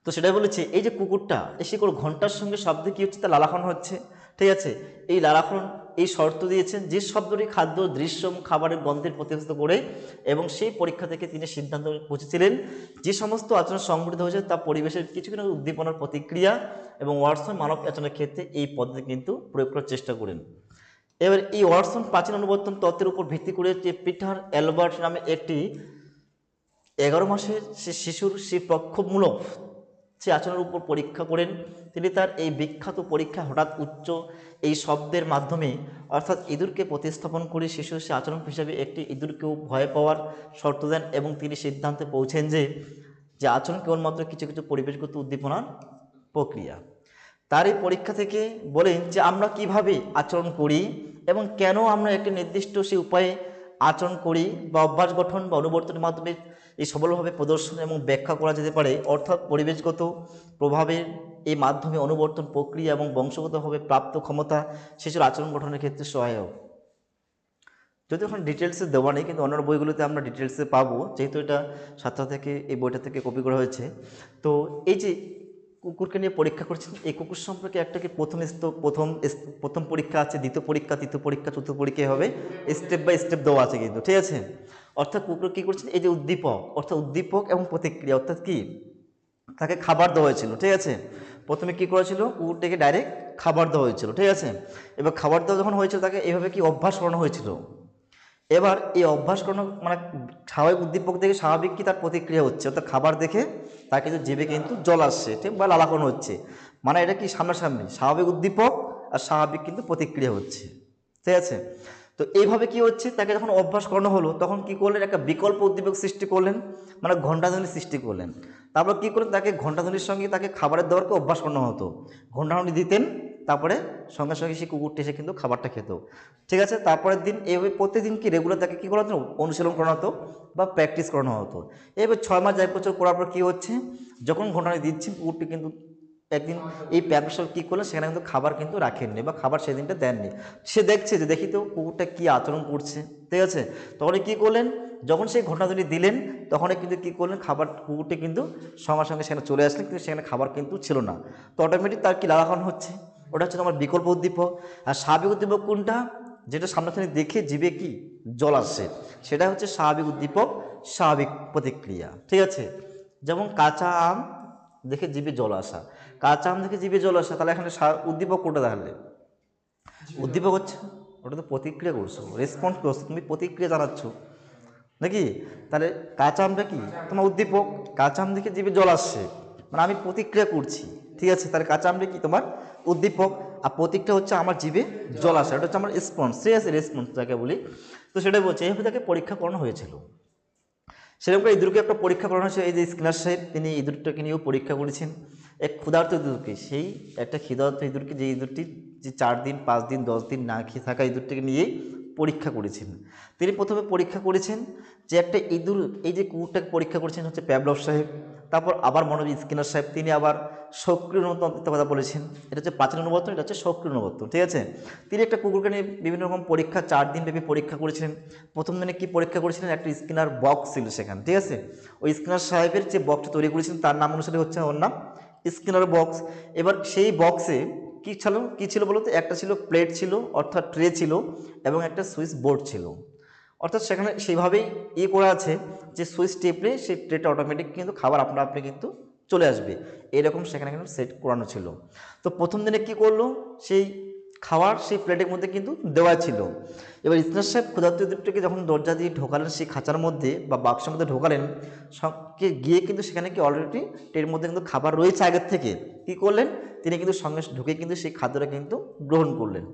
তো সেটাই বলেছে এই যে কুকুরটা এসে করে ঘন্টার সঙ্গে শব্দে কী হচ্ছে, তার লালাখন হচ্ছে, ঠিক আছে। এই লালাখন এই শর্ত দিয়েছেন যে শব্দটি খাদ্য, দৃশ্য এবং খাবারের গন্ধের প্রতিনিধিত্ব করে, এবং সেই পরীক্ষা থেকে তিনি সিদ্ধান্ত পৌঁছেছিলেন যে সমস্ত আচরণ সংঘটিত হয়েছে তা পরিবেশের কিছু কিছু উদ্দীপনার প্রতিক্রিয়া, এবং ওয়াটসন মানব আচরণের ক্ষেত্রে এই পদ্ধতি কিন্তু প্রয়োগ করার চেষ্টা করেন। এবার এই ওয়াটসন প্রাচীন অনুবর্তন তত্ত্বের উপর ভিত্তি করে যে পিটার অ্যালবার্ট নামে একটি 11 মাসের সে শিশুর সে প্রক্ষোভমূলক সে আচরণের উপর পরীক্ষা করেন। তিনি তার এই বিখ্যাত পরীক্ষা হঠাৎ উচ্চ এই শব্দের মাধ্যমে অর্থাৎ ইঁদুরকে প্রতিস্থাপন করে শিশুর সে আচরণ হিসাবে একটি ইঁদুরকেও ভয় পাওয়ার শর্ত দেন, এবং তিনি সিদ্ধান্তে পৌঁছেন যে আচরণ কেবলমাত্র কিছু কিছু পরিবেশগত উদ্দীপনার প্রক্রিয়া। তার এই পরীক্ষা থেকে বলেন যে আমরা কিভাবে আচরণ করি এবং কেন আমরা একটি নির্দিষ্ট সে উপায়ে আচরণ করি বা অভ্যাস গঠন বা অনুবর্তনের মাধ্যমে এই সফলভাবে প্রদর্শন এবং ব্যাখ্যা করা যেতে পারে, অর্থাৎ পরিবেশগত প্রভাবের এই মাধ্যমে অনুবর্তন প্রক্রিয়া এবং বংশগতভাবে প্রাপ্ত ক্ষমতা শিশুর আচরণ গঠনের ক্ষেত্রে সহায়ক। যদি এখন ডিটেলসে দেওয়া নেই, কিন্তু অন্যান্য বইগুলোতে আমরা ডিটেলসে পাবো, যেহেতু এটা ছাত্র থেকে এই বইটা থেকে কপি করা হয়েছে। তো এই যে কুকুরকে নিয়ে পরীক্ষা করছেন, এই কুকুর সম্পর্কে একটা কি প্রথম পরীক্ষা আছে, দ্বিতীয় পরীক্ষা, তৃতীয় পরীক্ষা, চতুর্থ পরীক্ষা হবে, স্টেপ বাই স্টেপ দেওয়া আছে কিন্তু, ঠিক আছে। অর্থাৎ কুকুর কী করছেন, এই যে উদ্দীপক অর্থাৎ উদ্দীপক এবং প্রতিক্রিয়া, অর্থাৎ কি তাকে খাবার দেওয়া হয়েছিল, ঠিক আছে। প্রথমে কি করেছিল, কুকুরটাকে ডাইরেক্ট খাবার দেওয়া হয়েছিল, ঠিক আছে। এবার খাবার দেওয়া যখন হয়েছিল তাকে এইভাবে কি অভ্যাস করানো হয়েছিল। এবার এই অভ্যাস করানো মানে স্বাভাবিক উদ্দীপক দেখে স্বাভাবিক কি তার প্রতিক্রিয়া হচ্ছে, অর্থাৎ খাবার দেখে তার কিন্তু জিভে কিন্তু জল আসছে, ঠিক, বা লালাকরণ হচ্ছে, মানে এটা কি সামনাসামনি স্বাভাবিক উদ্দীপক আর স্বাভাবিক কিন্তু প্রতিক্রিয়া হচ্ছে, ঠিক আছে। তো এইভাবে কি হচ্ছে, তাকে যখন অভ্যাস করানো হলো তখন কি করলেন, একটা বিকল্প উদ্দীপক সৃষ্টি করলেন, মানে ঘণ্টাধ্বনি সৃষ্টি করলেন। তারপর কি করলেন, তাকে ঘণ্টাধ্বনির সঙ্গে তাকে খাবারের দেওয়ারকে অভ্যাস করানো হতো, ঘণ্টাধ্বনি দিতেন, তারপরে সঙ্গে সঙ্গে সেই কুকুরটি এসে কিন্তু খাবারটা খেত, ঠিক আছে। তারপরের দিন এইভাবে প্রত্যেকদিন কি রেগুলার তাকে কী করা হতো, অনুশীলন করানো হতো বা প্র্যাকটিস করানো হতো। এবার 6 মাস 1 বছর করার পর কী হচ্ছে, যখন ঘণ্টাধ্বনি দিচ্ছেন কুকুরটি কিন্তু একদিন এই প্যাপসল কী করলেন, সেখানে কিন্তু খাবার কিন্তু রাখেননি বা খাবার সেদিনটা দেননি। সে দেখছে যে দেখি তো কুকুরটা কী আচরণ করছে, ঠিক আছে। তখন কী করলেন, যখন সেই ঘণ্টাধ্বনি দিলেন তখনই কিন্তু কী করলেন, খাবার কুকুরটি কিন্তু সঙ্গে সঙ্গে সেখানে চলে আসলেন, কিন্তু সেখানে খাবার কিন্তু ছিল না। তো অটোমেটিক তার কি লালাখন হচ্ছে, ওটা হচ্ছে আমার বিকল্প উদ্দীপক। আর স্বাভাবিক উদ্দীপক কোনটা, যেটা সামনাসামনি দেখে জিভে কি জল আসছে, সেটা হচ্ছে স্বাভাবিক উদ্দীপক, স্বাভাবিক প্রতিক্রিয়া, ঠিক আছে। যেমন কাঁচা আম দেখে জিভে জল আসা, কাঁচা আম দেখে জিভে জল আসা, তাহলে এখানে উদ্দীপক কোনটা তাহলে, উদ্দীপক হচ্ছে ওটা তো প্রতিক্রিয়া করছো, রেসপন্স করছো, তুমি প্রতিক্রিয়া জানাচ্ছ নাকি। তাহলে কাঁচা আমটা কি তোমার উদ্দীপক, কাঁচা আম দেখে জিভে জল আসছে মানে আমি প্রতিক্রিয়া করছি, ঠিক আছে। তাহলে কাঁচা আমটা কি তোমার উদ্দীপক, আর প্রতিক্রিয়া হচ্ছে আমার জিভে জল আসা, এটা হচ্ছে আমার রেসপন্স, ঠিক আছে, রেসপন্স যাকে বলি। তো সেটাই বলছে, এইভাবে তাকে পরীক্ষা করানো হয়েছিল। সেরকম করে ইঁদুরকে একটা পরীক্ষা করানো হয়েছে, এই যে স্কিনার সাহেব তিনি ইঁদুরটাকে নিয়েও পরীক্ষা করেছেন, এক ক্ষুধার্ত ইঁদুরকে, সেই একটা ক্ষুধার্ত ইঁদুরকে, যে ইঁদুরটি যে 4 দিন 5 দিন 10 দিন না খেয়ে থাকা ইঁদুরটিকে নিয়েই পরীক্ষা করেছেন। তিনি প্রথমে পরীক্ষা করেছেন যে একটা ইঁদুর, এই যে কুকুরটাকে পরীক্ষা করেছেন হচ্ছে প্যাভলভ সাহেব, তারপর আবার মনোবিদ স্কিনার সাহেব, তিনি আবার সক্রিয় অনুবর্তনের কথা বলেছেন। এটা হচ্ছে প্রাচীন অনুবর্তন, এটা হচ্ছে সক্রিয় অনুবর্তন, ঠিক আছে। তিনি একটা কুকুরকে নিয়ে বিভিন্ন রকম পরীক্ষা 4 দিন ব্যাপী পরীক্ষা করেছিলেন। প্রথম দিনে কি পরীক্ষা করেছিলেন, একটা স্কিনার বক্স ছিল সেখানে, ঠিক আছে। ওই স্কিনার সাহেবের যে বক্সটা তৈরি করেছিলেন তার নাম অনুসারে হচ্ছে ওর নাম স্কিনার বক্স। এবার সেই বক্সে কী ছিল বলতো, একটা ছিল প্লেট ছিল অর্থাৎ ট্রে ছিল, এবং একটা সুইচ বোর্ড ছিল, অর্থাৎ সেখানে সেইভাবেই করা আছে যে সুইচ টিপলে সেই ট্রেটা অটোমেটিক কিন্তু খাবার আপনি কিন্তু চলে আসবে, এরকম সেখানে কিন্তু সেট করানো ছিল। তো প্রথম দিনে কি করলো, সেই খাওয়ার সেই প্লেটের মধ্যে কিন্তু দেওয়া ছিল। এবার স্কিনার সাহেব ক্ষুধার্ত ইঁদুরটাকে যখন দরজা দিয়ে ঢোকালেন সেই খাঁচার মধ্যে বা বাক্সের মধ্যে ঢোকালেন, সঙ্গে গিয়ে কিন্তু সেখানে কি অলরেডি ট্রের মধ্যে কিন্তু খাবার রয়েছে আগের থেকে, কি করলেন তিনি কিন্তু সঙ্গে ঢুকে কিন্তু সেই খাদ্যটা কিন্তু গ্রহণ করলেন।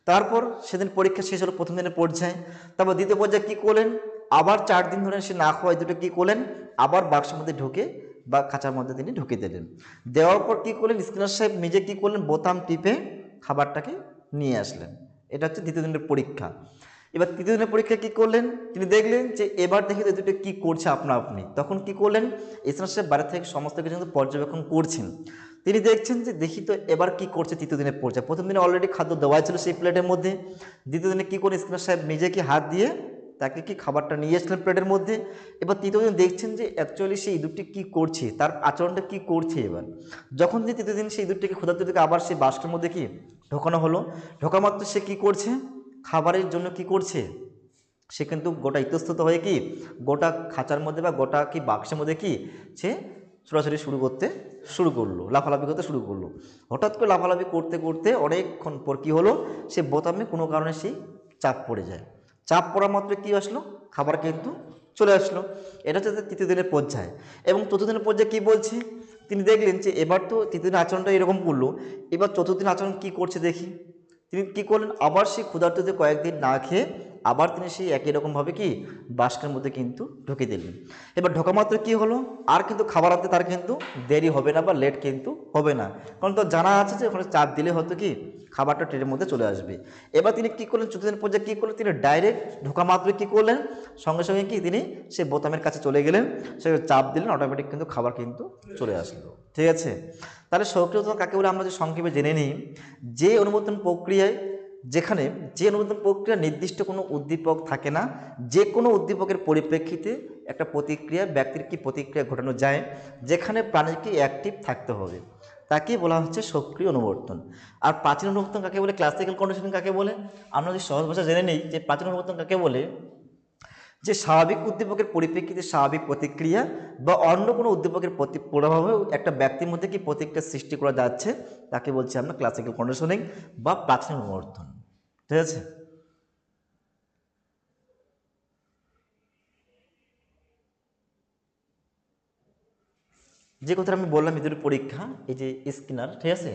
তারপর সেদিন পরীক্ষা শেষ হলো প্রথম দিনের পর্যায়ে। তারপর দ্বিতীয় পর্যায়ে কী করলেন, আবার 4 দিন ধরে সে না খাওয়া দুটো কী করলেন, আবার বাক্সের মধ্যে ঢুকে বা খাঁচার মধ্যে তিনি ঢুকে দিলেন। দেওয়ার পর কী করলেন, স্কিনার সাহেব নিজে কী করলেন, বোতাম টিপে খাবারটাকে নিয়ে আসলেন। এটা হচ্ছে দ্বিতীয় দিনের পরীক্ষা। এবার তৃতীয় দিনের পরীক্ষা কী করলেন, তিনি দেখলেন যে এবার দেখি তো দুটো কী করছে আপনা আপনি। তখন কি করলেন, স্কিনার সাহেব বাইরে থেকে সমস্ত কিছু কিন্তু পর্যবেক্ষণ করছেন। তিনি দেখছেন যে দেখি তো এবার কি করছে তৃতীয় দিনের পর্যায়ে। প্রথম দিনে অলরেডি খাদ্য দেওয়া ছিল সেই প্লেটের মধ্যে, দ্বিতীয় দিনে কী করে স্কিনার সাহেব নিজে কি হাত দিয়ে তাকে কি খাবারটা নিয়ে এসলেন প্লেটের মধ্যে। এবার তৃতীয় দিন দেখছেন যে অ্যাকচুয়ালি সেই ইঁদুরটি কী করছে, তার আচরণটা কী করছে। এবার যখন যে তৃতীয় দিন সেই ইঁদুরটিকে ক্ষুধার্ত থেকে আবার সেই বাস্কের মধ্যে কি ঢোকানো হলো, ঢোকা মাত্র সে কী করছে, খাবারের জন্য কি করছে, সে কিন্তু গোটা ইতস্তত হয়ে কি গোটা খাঁচার মধ্যে বা গোটা কি বাক্সের মধ্যে কি সে ছোটাছুটি শুরু করলো, লাফালাফি করতে শুরু করলো। হঠাৎ করে লাফালাফি করতে করতে অনেকক্ষণ পর কী হলো, সে বোতামে কোনো কারণে সেই চাপ পড়ে যায়। চাপ পড়া মাত্র কী আসলো, খাবার কিন্তু চলে আসলো। এটা হচ্ছে তৃতীয় দিনের পর্যায়ে। এবং চতুর্থ দিনের পর্যায়ে কী বলছে, তিনি দেখলেন যে এবার তো তৃতীয় দিনের আচরণটা এরকম করলো, এবার চতুর্থ দিন আচরণ কী করছে দেখি। তিনি কী করলেন, আবার সেই ক্ষুধার্ততে কয়েকদিন না খেয়ে আবার তিনি সেই একই রকমভাবে কি বাস্কের মধ্যে কিন্তু ঢুকে দিলেন। এবার ঢোকা মাত্র কী হলো, আর কিন্তু খাবার আনতে তার কিন্তু দেরি হবে না বা লেট কিন্তু হবে না, কারণ তো জানা আছে যে ওখানে চাপ দিলে হয়তো কি খাবারটা ট্রেনের মধ্যে চলে আসবে। এবার তিনি কী করলেন, চতুর্থ দিন পর্যায়ে কী করলেন, তিনি ডাইরেক্ট ঢোকা মাত্র কী করলেন, সঙ্গে সঙ্গে কি তিনি সেই বোতামের কাছে চলে গেলেন, সে চাপ দিলেন, অটোমেটিক কিন্তু খাবার কিন্তু চলে আসলো। ঠিক আছে, তাহলে সক্রিয় উৎপাদন কাকে বলে আমরা যে সংক্ষেপে জেনে নিই, যে অনুমোদন প্রক্রিয়ায় যেখানে যে অনুমোদন প্রক্রিয়া নির্দিষ্ট কোনো উদ্দীপক থাকে না, যে কোনো উদ্দীপকের পরিপ্রেক্ষিতে একটা প্রতিক্রিয়া ব্যক্তির কি প্রতিক্রিয়া ঘটানো যায়, যেখানে প্রাণীকে অ্যাক্টিভ থাকতে হবে, তাকে বলা হচ্ছে সক্রিয় অনুবর্তন। আর প্রাচীন অনুবর্তন কাকে বলে, ক্লাসিক্যাল কন্ডিশনিং কাকে বলে, আমরা যদি সহজ ভাষা জেনে নিই যে প্রাচীন অনুবর্তন কাকে বলে, যে স্বাভাবিক উদ্দীপকের পরিপ্রেক্ষিতে স্বাভাবিক প্রতিক্রিয়া বা অন্য কোনো উদ্দীপকের প্রভাবেও একটা ব্যক্তির মধ্যে কি প্রতিক্রিয়া সৃষ্টি করা যাচ্ছে, তাকে বলছি আমরা ক্লাসিক্যাল কন্ডিশনিং বা প্রাচীন অনুবর্তন। ঠিক আছে, যে কথাটা আমি বললাম ইঁদুরের পরীক্ষা, এই যে স্কিনার, ঠিক আছে,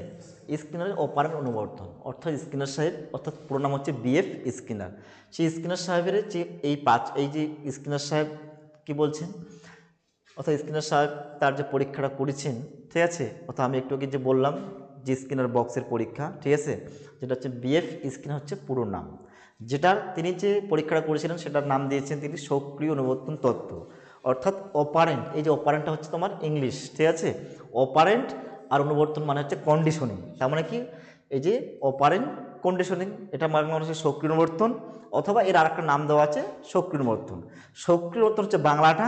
স্কিনারের অপারেন্ট অনুবর্তন, অর্থাৎ স্কিনার সাহেব, অর্থাৎ পুরো নাম হচ্ছে বিএফ স্কিনার। সেই স্কিনার সাহেবের যে এই যে স্কিনার সাহেব কি বলছেন, অর্থাৎ স্কিনার সাহেব তার যে পরীক্ষাটা করেছেন, ঠিক আছে, অর্থাৎ আমি একটু আগে যে বললাম যে স্কিনার বক্সের পরীক্ষা, ঠিক আছে, যেটা হচ্ছে বিএফ স্কিনার হচ্ছে পুরো নাম, যেটা তিনি যে পরীক্ষাটা করেছিলেন সেটার নাম দিয়েছেন তিনি সক্রিয় অনুবর্তন তত্ত্ব, অর্থাৎ অপারেন্ট। এই যে অপারেন্টটা হচ্ছে তোমার ইংলিশ, ঠিক আছে, অপারেন্ট আর অনুবর্তন মানে হচ্ছে কন্ডিশনিং। তার মানে কি, এই যে অপারেন্ট কন্ডিশনিং, এটা মানে হচ্ছে সক্রিয় অনুবর্তন, অথবা এর আরেকটা নাম দেওয়া আছে সক্রিয় অনুবর্তন। সক্রিয় অনুবর্তন হচ্ছে বাংলাটা,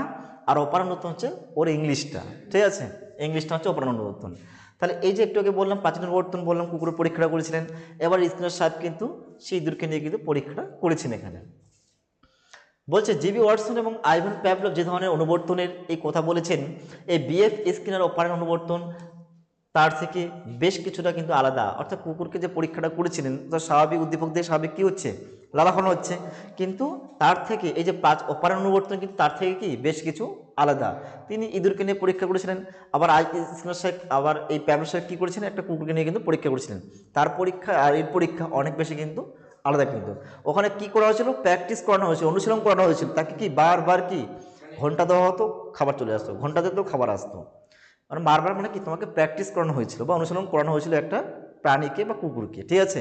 আর অপারেন্ট অনুবর্তন হচ্ছে ওর ইংলিশটা, ঠিক আছে, ইংলিশটা হচ্ছে অপারেন্ট অনুবর্তন। তাহলে এই যে একটু আগে বললাম প্রাচীন অনুবর্তন বললাম, কুকুরের পরীক্ষাটা করেছিলেন, এবার স্কিনার সাহেব কিন্তু সেই ইঁদুরকে নিয়ে কিন্তু পরীক্ষাটা করেছেন। এখানে বলছে জিবি ওয়াটসন এবং আইভান প্যাভলভ যে ধরনের অনুবর্তনের এই কথা বলেছেন, এই বিএফ স্কিনার অপারেন্ট অনুবর্তন তার থেকে বেশ কিছুটা কিন্তু আলাদা। অর্থাৎ কুকুরকে যে পরীক্ষাটা করেছিলেন তার স্বাভাবিক উদ্দীপক দিয়ে স্বাভাবিক কী হচ্ছে, লালাফানো হচ্ছে, কিন্তু তার থেকে এই যে অপারেন্ট অনুবর্তন কিন্তু তার থেকে কি বেশ কিছু আলাদা। তিনি ইঁদুরকে নিয়ে পরীক্ষা করেছিলেন, আবার স্কিনার সাহেব আবার এই প্যাভলভ সাহেব কী করেছিলেন, একটা কুকুরকে নিয়ে কিন্তু পরীক্ষা করেছিলেন। তার পরীক্ষা আর এর পরীক্ষা অনেক বেশি কিন্তু আলাদা। কিন্তু ওখানে কি করা হয়েছিল, প্র্যাকটিস করানো হয়েছিল, অনুশীলন করানো হয়েছিল, তাকে কি বারবার কি ঘন্টা দেওয়া হতো, খাবার চলে আসতো, ঘন্টা দিতেও খাবার আসতো, মানে বারবার, মানে কি তোমাকে প্র্যাকটিস করানো হয়েছিল বা অনুশীলন করানো হয়েছিল একটা প্রাণীকে বা কুকুরকে। ঠিক আছে,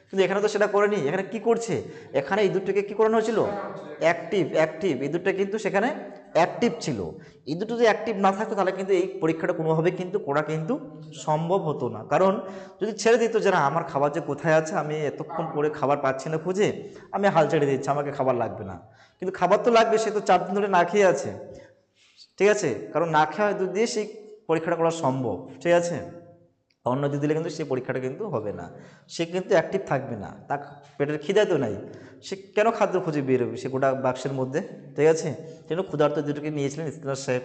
কিন্তু এখানে তো সেটা করেনি। এখানে কি করছে, এখানে ইঁদুরটাকে কি করানো হয়েছিল, অ্যাক্টিভ ইঁদুরটা কিন্তু সেখানে অ্যাক্টিভ ছিল। ইঁদুরটা যদি অ্যাক্টিভ না থাকতো তাহলে কিন্তু এই পরীক্ষাটা কোনোভাবে কিন্তু করা কিন্তু সম্ভব হতো না। কারণ যদি ছেড়ে দিত যে না আমার খাবার যে কোথায় আছে, আমি এতক্ষণ পরে খাবার পাচ্ছি না খুঁজে, আমি হাল ছেড়ে দিচ্ছি, আমাকে খাবার লাগবে না, কিন্তু খাবার তো লাগবে, সে তো 4 দিন ধরে না খেয়ে আছে। ঠিক আছে, কারণ না খাওয়া দুধ দিয়ে সেই পরীক্ষাটা করা সম্ভব। ঠিক আছে, অন্য দুধ দিলে কিন্তু সেই পরীক্ষাটা কিন্তু হবে না, সে কিন্তু অ্যাক্টিভ থাকবে না, তার পেটের খিদে তো নাই, সে কেন খাদ্য খুঁজে বেরোবে সে গোটা বাক্সের মধ্যে। ঠিক আছে, সেজন্য ক্ষুধার্ত দুটোকে নিয়েছিলেন স্কিনার সাহেব।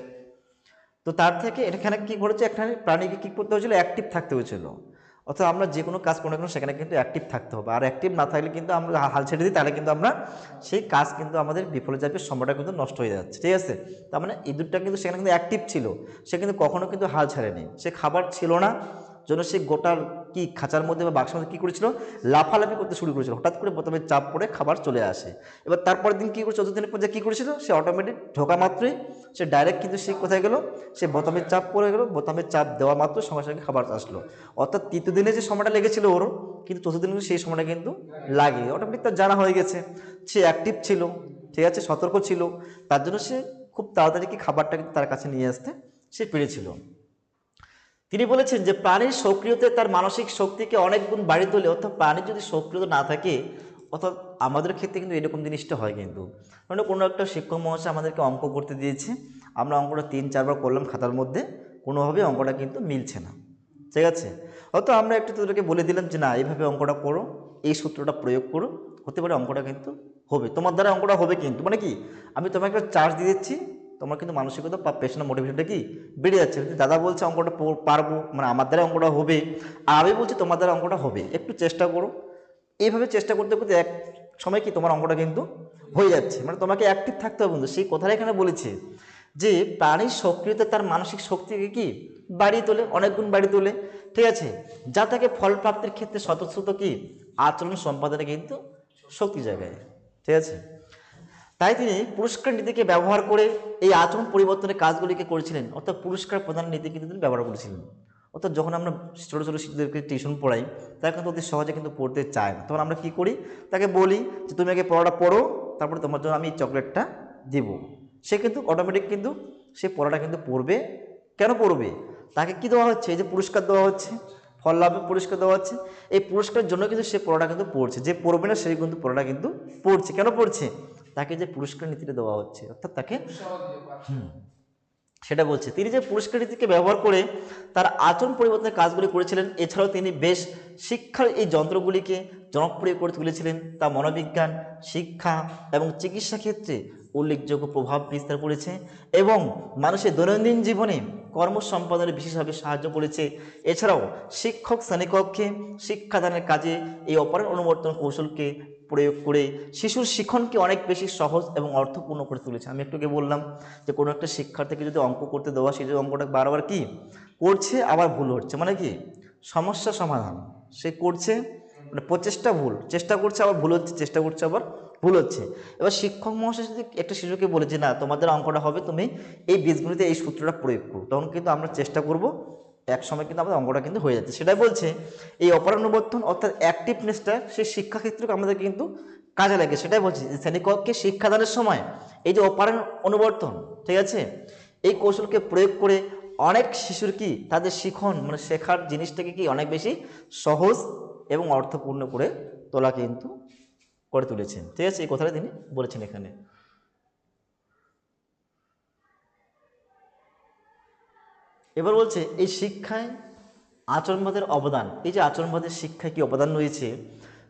তো তার থেকে এখানে কি করেছে, এখানে প্রাণীকে কী করতে হয়েছিল, অ্যাক্টিভ থাকতে হয়েছিল। অর্থাৎ আমরা যে কোনো কাজ কোনো না কোনো সেখানে কিন্তু অ্যাক্টিভ থাকতে হবে, আর অ্যাক্টিভ না থাকলে কিন্তু আমরা হাল ছেড়ে দিই, তাহলে কিন্তু আমরা সেই কাজ কিন্তু আমাদের বিফলে যাবে, সময়টা কিন্তু নষ্ট হয়ে যাচ্ছে। ঠিক আছে, তার মানে ইঁদুরটা কিন্তু সেখানে কিন্তু অ্যাক্টিভ ছিল, সে কিন্তু কখনো কিন্তু হাল ছাড়েনি, সে খাবার ছিল না জন্য সে গোটার কি খাঁচার মধ্যে বা বাক্সের মধ্যে কী করেছিল, লাফালাফি করতে শুরু করেছিল। হঠাৎ করে প্রথমে চাপ পড়ে খাবার চলে আসে। এবার তারপরের দিন কী করে, 14 দিনের পর যে কী করেছিল, সে অটোমেটিক ঢোকা মাত্রই সে ডাইরেক্ট কিন্তু সে কোথায় গেল, সে বোতামের চাপ পড়ে গেল, বোতামের চাপ দেওয়া মাত্র সঙ্গে সঙ্গে খাবার আসলো। অর্থাৎ 3 দিনে যে সময়টা লেগেছিল ওর, কিন্তু 4 দিনে সেই সময়টা কিন্তু লাগে, অটোমেটিক তার জানা হয়ে গেছে, সে অ্যাক্টিভ ছিল, ঠিক আছে, সতর্ক ছিল, তার জন্য সে খুব তাড়াতাড়ি কি খাবারটা কিন্তু তার কাছে নিয়ে আসতে সে পেরেছিল। তিনি বলেছেন যে প্রাণীর সক্রিয়তা তার মানসিক শক্তিকে অনেক গুণ বাড়িয়ে তোলে। অর্থাৎ প্রাণীর যদি সক্রিয়তা না থাকে, অর্থাৎ আমাদের ক্ষেত্রে কিন্তু এরকম জিনিসটা হয় কিন্তু, মানে কোনো একটা শিক্ষক মহাশয় আমাদেরকে অঙ্ক করতে দিয়েছে, আমরা অঙ্কটা 3-4 বার করলাম খাতার মধ্যে, কোনোভাবে অঙ্কটা কিন্তু মিলছে না, ঠিক আছে, হয়তো আমরা একটু তাদেরকে বলে দিলাম যে না এইভাবে অঙ্কটা করো, এই সূত্রটা প্রয়োগ করো, হতে পারে অঙ্কটা কিন্তু হবে, তোমার দ্বারা অঙ্কটা হবে, কিন্তু মানে কি আমি তোমাকে একটা চার্জ দিয়ে দিচ্ছি, তোমার কিন্তু মানসিকতা বা পেশনের মোটিভেশনটা কি বেড়ে যাচ্ছে। দাদা বলছে অঙ্কটা পারবো, মানে আমার দ্বারা অঙ্কটা হবে, আর আমি বলছি তোমার দ্বারা অঙ্কটা হবে, একটু চেষ্টা করো। এইভাবে চেষ্টা করতে করতে এক সময় কি তোমার অঙ্কটা কিন্তু হয়ে যাচ্ছে, মানে তোমাকে অ্যাক্টিভ থাকতে হবে বন্ধু। সেই কথাটা এখানে বলেছে যে প্রাণীর সক্রিয়তা তার মানসিক শক্তিকে কি বাড়িয়ে তোলে, অনেক গুণ বাড়িয়ে তোলে, ঠিক আছে, যা তাকে ফল প্রাপ্তির ক্ষেত্রে স্বতঃস্ফূর্ত কি আচরণ সম্পাদনে কিন্তু শক্তি জাগায়, ঠিক আছে। তাই তিনি পুরস্কার নীতিকে ব্যবহার করে এই আচরণ পরিবর্তনের কাজগুলিকে করেছিলেন। অর্থাৎ পুরস্কার প্রদান নীতি কিন্তু তিনি ব্যবহার করেছিলেন। অর্থাৎ যখন আমরা ছোটো ছোটো শিশুদেরকে টিউশন পড়াই, তারা কিন্তু অতি সহজে কিন্তু পড়তে চায় না, তখন আমরা কী করি, তাকে বলি যে তুমি আগে পড়াটা পড়ো, তারপরে তোমার জন্য আমি চকলেটটা দেবো। সে কিন্তু অটোমেটিক কিন্তু সে পড়াটা কিন্তু পড়বে। কেন পড়বে, তাকে কি দেওয়া হচ্ছে, এই যে পুরস্কার দেওয়া হচ্ছে, ফল লাভে পুরস্কার দেওয়া হচ্ছে, এই পুরস্কারের জন্য কিন্তু সে পড়াটা কিন্তু পড়ছে। যে পড়বে না সেই কিন্তু পড়াটা কিন্তু পড়ছে। কেন পড়ছে, তাকে যে পুরস্কার নীতিটা দেওয়া হচ্ছে, অর্থাৎ তাকে সেটা বলছে। তিনি যে পুরস্কার নীতিকে ব্যবহার করে তার আচরণ পরিবর্তনের কাজগুলি করেছিলেন, এছাড়াও তিনি বেশ শিক্ষার এই যন্ত্রগুলিকে জনপ্রিয় করে তুলেছিলেন, তা মনোবিজ্ঞান, শিক্ষা এবং চিকিৎসা ক্ষেত্রে উল্লেখযোগ্য প্রভাব বিস্তার করেছে এবং মানুষের দৈনন্দিন জীবনে কর্ম সম্পাদনে বিশেষভাবে সাহায্য করেছে। এছাড়াও শিক্ষক শ্রেণীকক্ষে শিক্ষাদানের কাজে এই অপারেন্ট অনুবর্তন কৌশলকে প্রয়োগ করে শিশুর শিক্ষণকে অনেক বেশি সহজ এবং অর্থপূর্ণ করে তুলেছে। আমি একটুকে বললাম যে কোনো একটা শিক্ষার্থীকে যদি অঙ্ক করতে দেওয়া, সেই যে অঙ্কটা বারবার কি করছে আবার ভুল হচ্ছে, মানে কি সমস্যা সমাধান সে করছে, মানে প্রচেষ্টা ভুল, চেষ্টা করছে আবার ভুল হচ্ছে, চেষ্টা করছে আবার ভুল হচ্ছে। এবার শিক্ষক মহাশয় যদি একটা শিশুকে বলে যে না তোমাদের অঙ্কটা হবে, তুমি এই বীজগণিতে এই সূত্রটা প্রয়োগ করো, তখন কিন্তু আমরা চেষ্টা করব, এক সময় কিন্তু আমাদের অঙ্কটা কিন্তু হয়ে যাচ্ছে। সেটাই বলছে এই অপরানুবর্তন অর্থাৎ অ্যাক্টিভনেসটা সেই শিক্ষাক্ষেত্রে আমাদের কিন্তু কাজে লাগে। সেটাই বলছি যে শ্রেণীকক্ষে শিক্ষাদানের সময় এই যে অপারেন্ট অনুবর্তন, ঠিক আছে, এই কৌশলকে প্রয়োগ করে অনেক শিশুর কি তাদের শিখন মানে শেখার জিনিসটাকে কি অনেক বেশি সহজ এবং অর্থপূর্ণ করে তোলা কিন্তু করে তুলেছেন, ঠিক আছে, এই কথাটা তিনি বলেছেন এখানে। এবার বলছে এই শিক্ষায় আচরণবাদের অবদান, এই যে আচরণবাদের শিক্ষায় কি অবদান রয়েছে,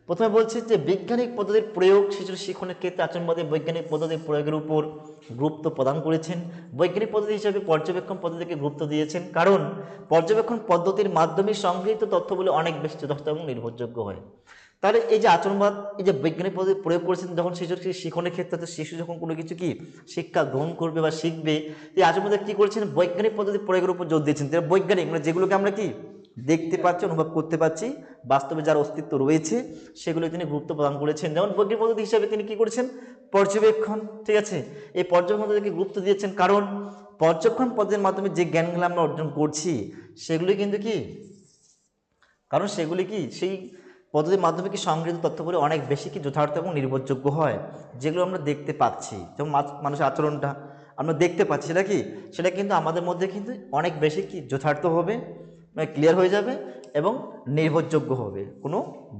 প্রথমে বলছে যে বৈজ্ঞানিক পদ্ধতির প্রয়োগ শিশুর শিক্ষণের ক্ষেত্রে আচরণবাদের বৈজ্ঞানিক পদ্ধতির প্রয়োগের উপর গুরুত্ব প্রদান করেছেন। বৈজ্ঞানিক পদ্ধতি হিসেবে পর্যবেক্ষণ পদ্ধতিকে গুরুত্ব দিয়েছেন, কারণ পর্যবেক্ষণ পদ্ধতির মাধ্যমে সংগৃহীত তথ্যগুলো অনেক বেশি যথার্থ এবং নির্ভরযোগ্য হয়। তাহলে এই যে আচরণবাদ, এই যে বৈজ্ঞানিক পদ্ধতি প্রয়োগ করেছেন যখন শিশুর শিক্ষণের ক্ষেত্রে, শিশু যখন কোনো কিছু কি শিক্ষা গ্রহণ করবে বা শিখবে, এই আচরণবাদ কি করেছেন, বৈজ্ঞানিক পদ্ধতি প্রয়োগের উপর জোর দিয়েছেন। বৈজ্ঞানিক মানে যেগুলোকে আমরা কি দেখতে পাচ্ছি, অনুভব করতে পারছি, বাস্তবে যার অস্তিত্ব রয়েছে, সেগুলো তিনি গুরুত্ব প্রদান করেছেন। যেমন বৈজ্ঞানিক পদ্ধতি হিসাবে তিনি কি করেছেন, পর্যবেক্ষণ, ঠিক আছে, এই পর্যবেক্ষণ পদ্ধতিকে গুরুত্ব দিয়েছেন, কারণ পর্যবেক্ষণ পদ্ধতির মাধ্যমে যে জ্ঞানগুলো আমরা অর্জন করছি সেগুলি কিন্তু কি, কারণ সেগুলি কি সেই পদ্ধতির মাধ্যমে কি সংগৃহীত তথ্যগুলি অনেক বেশি কি যথার্থ এবং নির্ভরযোগ্য হয়, যেগুলো আমরা দেখতে পাচ্ছি। যেমন মানুষের আচরণটা আমরা দেখতে পাচ্ছি, সেটা কি, সেটা কিন্তু আমাদের মধ্যে কিন্তু অনেক বেশি কি যথার্থ হবে, মানে ক্লিয়ার হয়ে যাবে এবং নির্ভরযোগ্য হবে, কোনো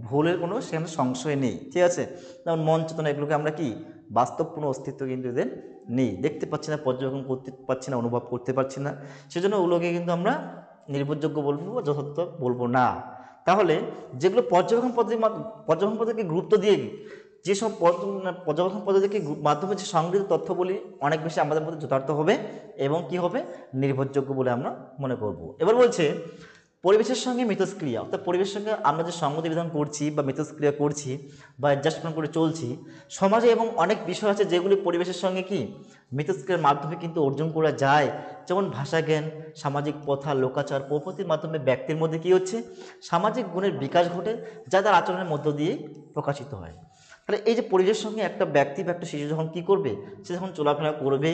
ভুলের কোনো সেখানে সংশয় নেই, ঠিক আছে। যেমন মন চেতনা, এগুলোকে আমরা কি বাস্তব কোনো অস্তিত্ব কিন্তু এদের নেই, দেখতে পাচ্ছি না, পর্যবেক্ষণ করতে পারছি না, অনুভব করতে পারছি না, সেজন্য ওগুলোকে কিন্তু আমরা নির্ভরযোগ্য বলবো বা যথার্থ বলবো না। তাহলে যেগুলো পর্যবেক্ষণ পদ্ধতিকে গুরুত্ব দিয়ে যেসব পর্যবেক্ষণ পদ্ধতিকে মাধ্যমে যে সংগৃহীত তথ্যগুলি অনেক বেশি আমাদের মধ্যে যথার্থ হবে এবং কি হবে, নির্ভরযোগ্য বলে আমরা মনে করব। এবার বলছে পরিবেশের সঙ্গে মিথস্ক্রিয়া, অর্থাৎ পরিবেশের সঙ্গে আমরা যে সঙ্গতি বিধান করছি বা মিথস্ক্রিয়া করছি বা অ্যাডজাস্টমেন্ট করে চলছি, সমাজে এবং অনেক বিষয় আছে যেগুলি পরিবেশের সঙ্গে কি মিথস্ক্রিয়ার মাধ্যমে কিন্তু অর্জন করা যায়। যেমন ভাষা জ্ঞান, সামাজিক প্রথা, লোকাচার প্রভৃতির মাধ্যমে ব্যক্তির মধ্যে কি হচ্ছে, সামাজিক গুণের বিকাশ ঘটে, যা তার আচরণের মধ্য দিয়ে প্রকাশিত হয়। তাহলে এই যে পরিবেশের সঙ্গে একটা ব্যক্তি বা একটা শিশু যখন কি করবে, সে যখন চলাফেরা করবে,